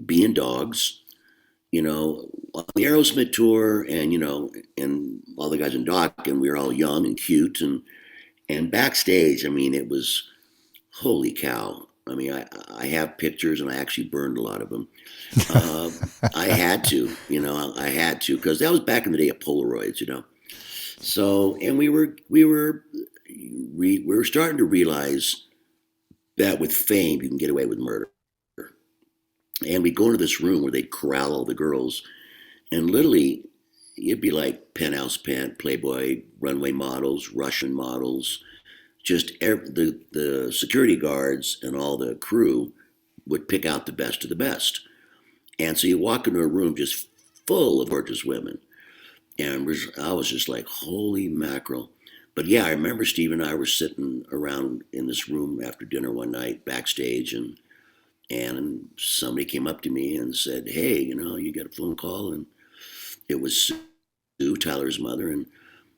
being dogs, on the Aerosmith tour, and all the guys in Dokken, we were all young and cute, and backstage, I mean, it was holy cow. I mean, I have pictures, and I actually burned a lot of them. Uh, I had to, I had to, because that was back in the day of Polaroids. So, and we were starting to realize that with fame, you can get away with murder. And we go into this room where they corral all the girls, and literally, it'd be like penthouse Playboy, runway models, Russian models. Just the security guards and all the crew would pick out the best of the best. And so you walk into a room just full of gorgeous women. And I was just like, holy mackerel. But yeah, I remember Steve and I were sitting around in this room after dinner one night backstage, and somebody came up to me and said, hey, you got a phone call. And it was Sue, Tyler's mother, and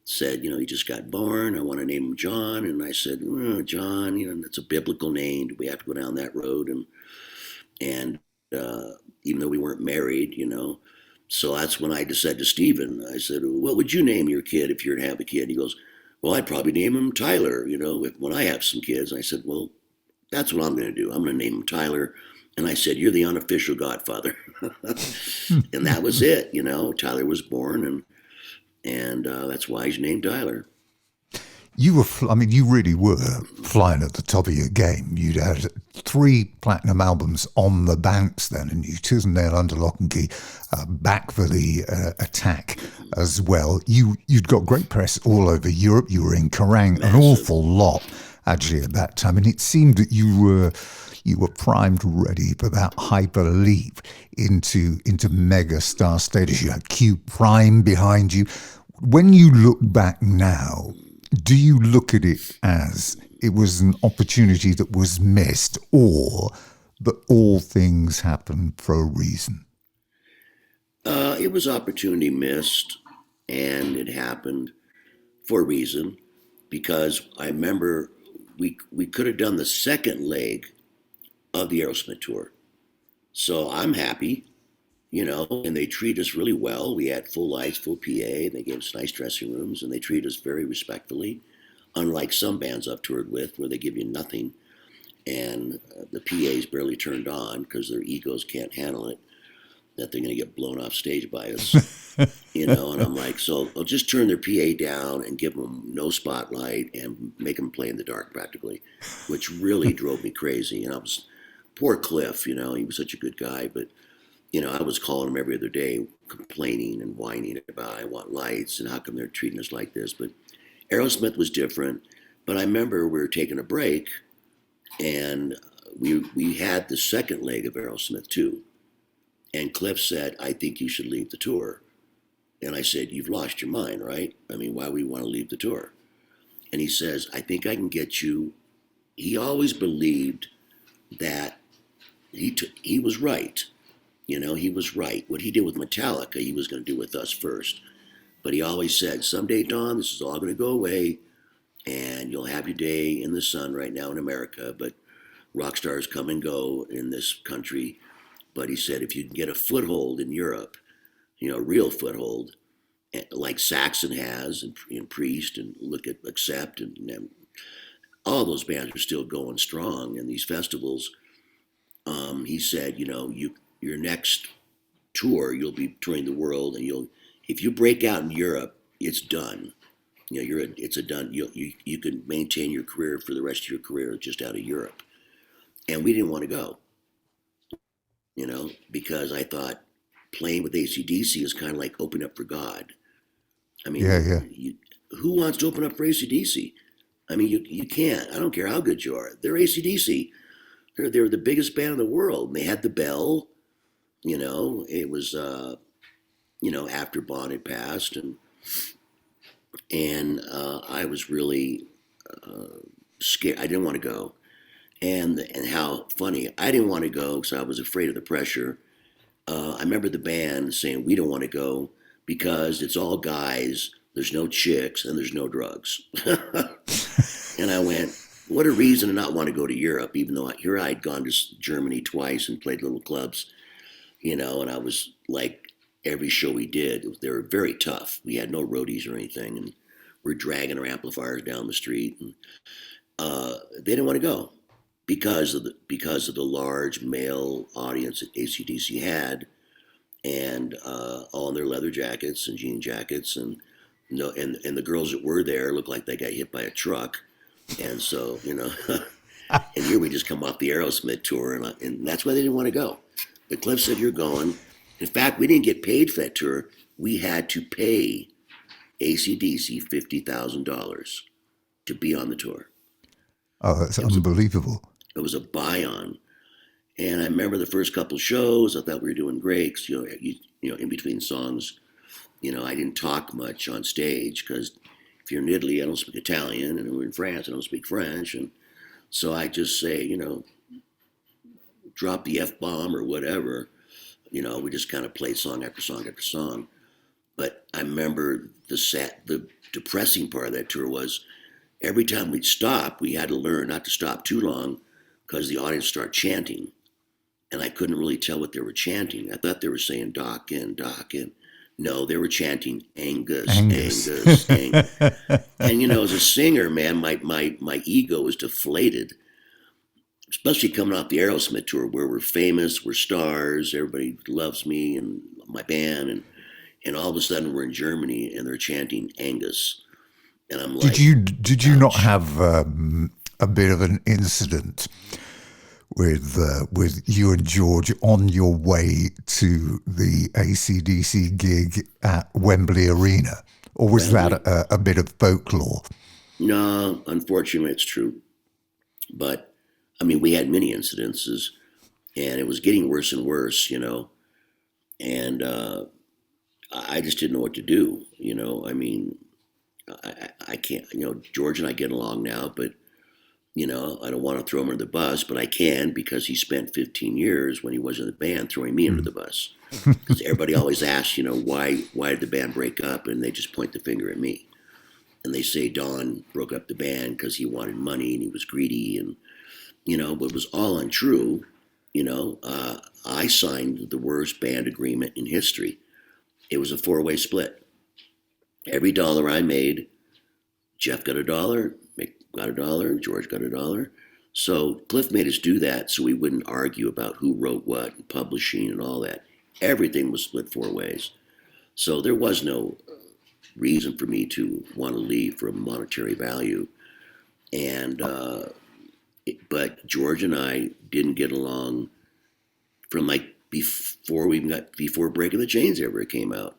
said, he just got born. I want to name him John. And I said, John, that's a biblical name. Do we have to go down that road? And even though we weren't married, so that's when I just said to Stephen, I said, what would you name your kid if you were to have a kid? He goes, well, I'd probably name him Tyler, when I have some kids. And I said, well, that's what I'm going to do. I'm going to name him Tyler. And I said, you're the unofficial godfather. And that was it. Tyler was born, and that's why he's named Tyler. You really were flying at the top of your game. You'd had 3 platinum albums on the bounce then, and you took Nail Under Lock and Key, back for the Attack as well. You'd got great press all over Europe. You were in Kerrang an awful lot actually at that time, and it seemed that you were primed, ready for that hyper leap into mega star status. You had Q Prime behind you. When you look back now, do you look at it as it was an opportunity that was missed, or that all things happen for a reason? It was opportunity missed, and it happened for a reason, because I remember we could have done the second leg of the Aerosmith tour. So I'm happy, and they treat us really well. We had full lights, full PA, and they gave us nice dressing rooms, and they treat us very respectfully, unlike some bands I've toured with where they give you nothing, and the PA's barely turned on because their egos can't handle it, that they're going to get blown off stage by us. And I'm like, so I'll just turn their PA down and give them no spotlight and make them play in the dark practically, which really drove me crazy. And I was, poor Cliff, he was such a good guy, but I was calling him every other day, complaining and whining about, I want lights, and how come they're treating us like this? But Aerosmith was different. But I remember we were taking a break, and we had the second leg of Aerosmith too. And Cliff said, I think you should leave the tour. And I said, you've lost your mind, right? I mean, why would you want to leave the tour? And he says, I think I can get you. He always believed that he was right. He was right. What he did with Metallica, he was going to do with us first. But he always said, someday, Don, this is all going to go away, and you'll have your day in the sun right now in America. But rock stars come and go in this country, but he said if you can get a foothold in Europe, a real foothold, like Saxon has, and Priest, and look at Accept, and all those bands are still going strong in these festivals. He said, your next tour, you'll be touring the world, and if you break out in Europe, it's done. It's a done. You can maintain your career for the rest of your career just out of Europe. And we didn't want to go, because I thought playing with AC/DC is kind of like opening up for God. I mean, Yeah. Who wants to open up for AC/DC? I mean, you can't. I don't care how good you are. They're AC/DC. They're the biggest band in the world. And they had the bell. It was after Bon had passed, and I was really scared. I didn't want to go, and how funny, I didn't want to go because I was afraid of the pressure. I remember the band saying, we don't want to go because it's all guys, there's no chicks, and there's no drugs. And I went, what a reason to not want to go to Europe, even though I'd gone to Germany twice and played little clubs, and I was like, every show we did, they were very tough. We had no roadies or anything, and we're dragging our amplifiers down the street. And they didn't want to go because of the large male audience that AC/DC had, and all in their leather jackets and jean jackets, and the girls that were there looked like they got hit by a truck, and so and here we just come off the Aerosmith tour, and that's why they didn't want to go. But Cliff said, you're going. In fact, we didn't get paid for that tour. We had to pay AC/DC $50,000 to be on the tour. Oh, that's unbelievable. It was a buy-on. And I remember the first couple shows, I thought we were doing great. 'Cause, in between songs, I didn't talk much on stage because if you're in Italy, I don't speak Italian, and we're in France, I don't speak French. And so I just say, drop the F-bomb or whatever. We just kind of played song after song after song. But I remember the depressing part of that tour was every time we'd stop, we had to learn not to stop too long because the audience started chanting. And I couldn't really tell what they were chanting. I thought they were saying Dokken, Dokken. No, they were chanting Angus, Angus, Angus. And as a singer, man, my ego was deflated. Especially coming off the Aerosmith tour where we're famous, we're stars, everybody loves me and my band, and all of a sudden we're in Germany and they're chanting Angus. And I'm like, did you not have a bit of an incident with you and George on your way to the AC/DC gig at Wembley Arena? Or was that a bit of folklore? No, unfortunately it's true. But I mean, we had many incidences, and it was getting worse and worse, and I just didn't know what to do, I mean, I can't, George and I get along now, but, I don't want to throw him under the bus, but I can because he spent 15 years when he was in the band throwing me under the bus. Because everybody always asks, why did the band break up? And they just point the finger at me. And they say Don broke up the band because he wanted money and he was greedy, and but it was all untrue. I signed the worst band agreement in history. It was a 4-way split. Every dollar I made, Jeff got $1, Mick got $1, George got $1. So Cliff made us do that so we wouldn't argue about who wrote what and publishing and all that. Everything was split 4 ways. So there was no reason for me to want to leave for a monetary value. And but George and I didn't get along from before Breaking the Chains ever came out.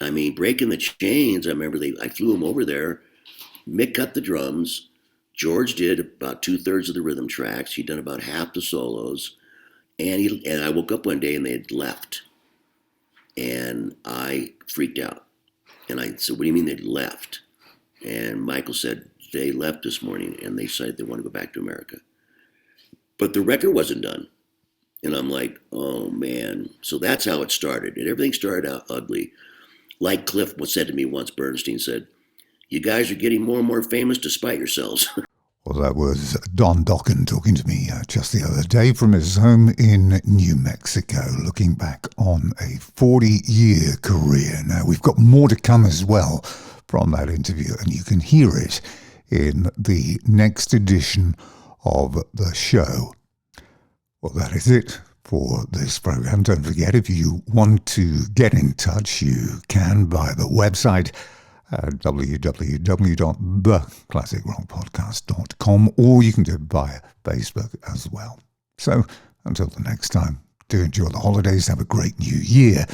I mean, Breaking the Chains, I remember I flew him over there. Mick cut the drums. George did about 2/3 of the rhythm tracks. He'd done about half the solos. And I woke up one day and they had left. And I freaked out. And I said, what do you mean they'd left? And Michael said, they left this morning and they said they want to go back to America. But the record wasn't done. And I'm like, oh man. So that's how it started. And everything started out ugly. Like Cliff said to me once, Bernstein said, you guys are getting more and more famous despite yourselves. Well, that was Don Dokken talking to me just the other day from his home in New Mexico, looking back on a 40-year career. Now, we've got more to come as well from that interview, and you can hear it in the next edition of the show. Well, that is it for this program. Don't forget, if you want to get in touch, you can via the website at www.theclassicrockpodcast.com, or you can do it via Facebook as well. So, until the next time, do enjoy the holidays, have a great new year.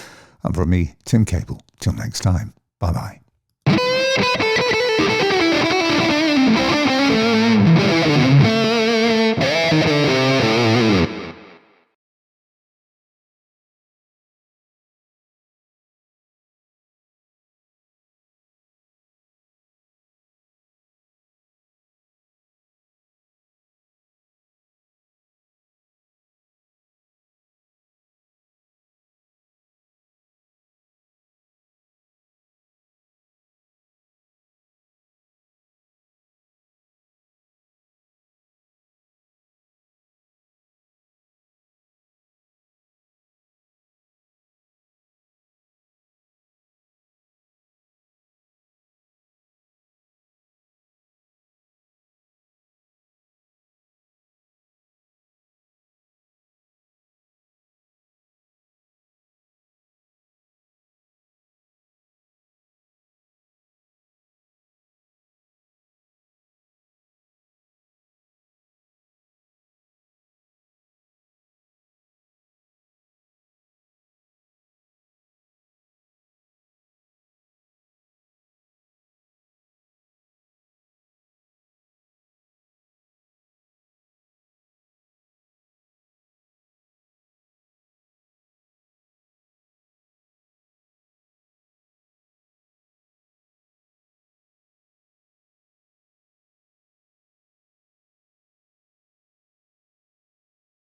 And from me, Tim Caple, till next time, bye-bye.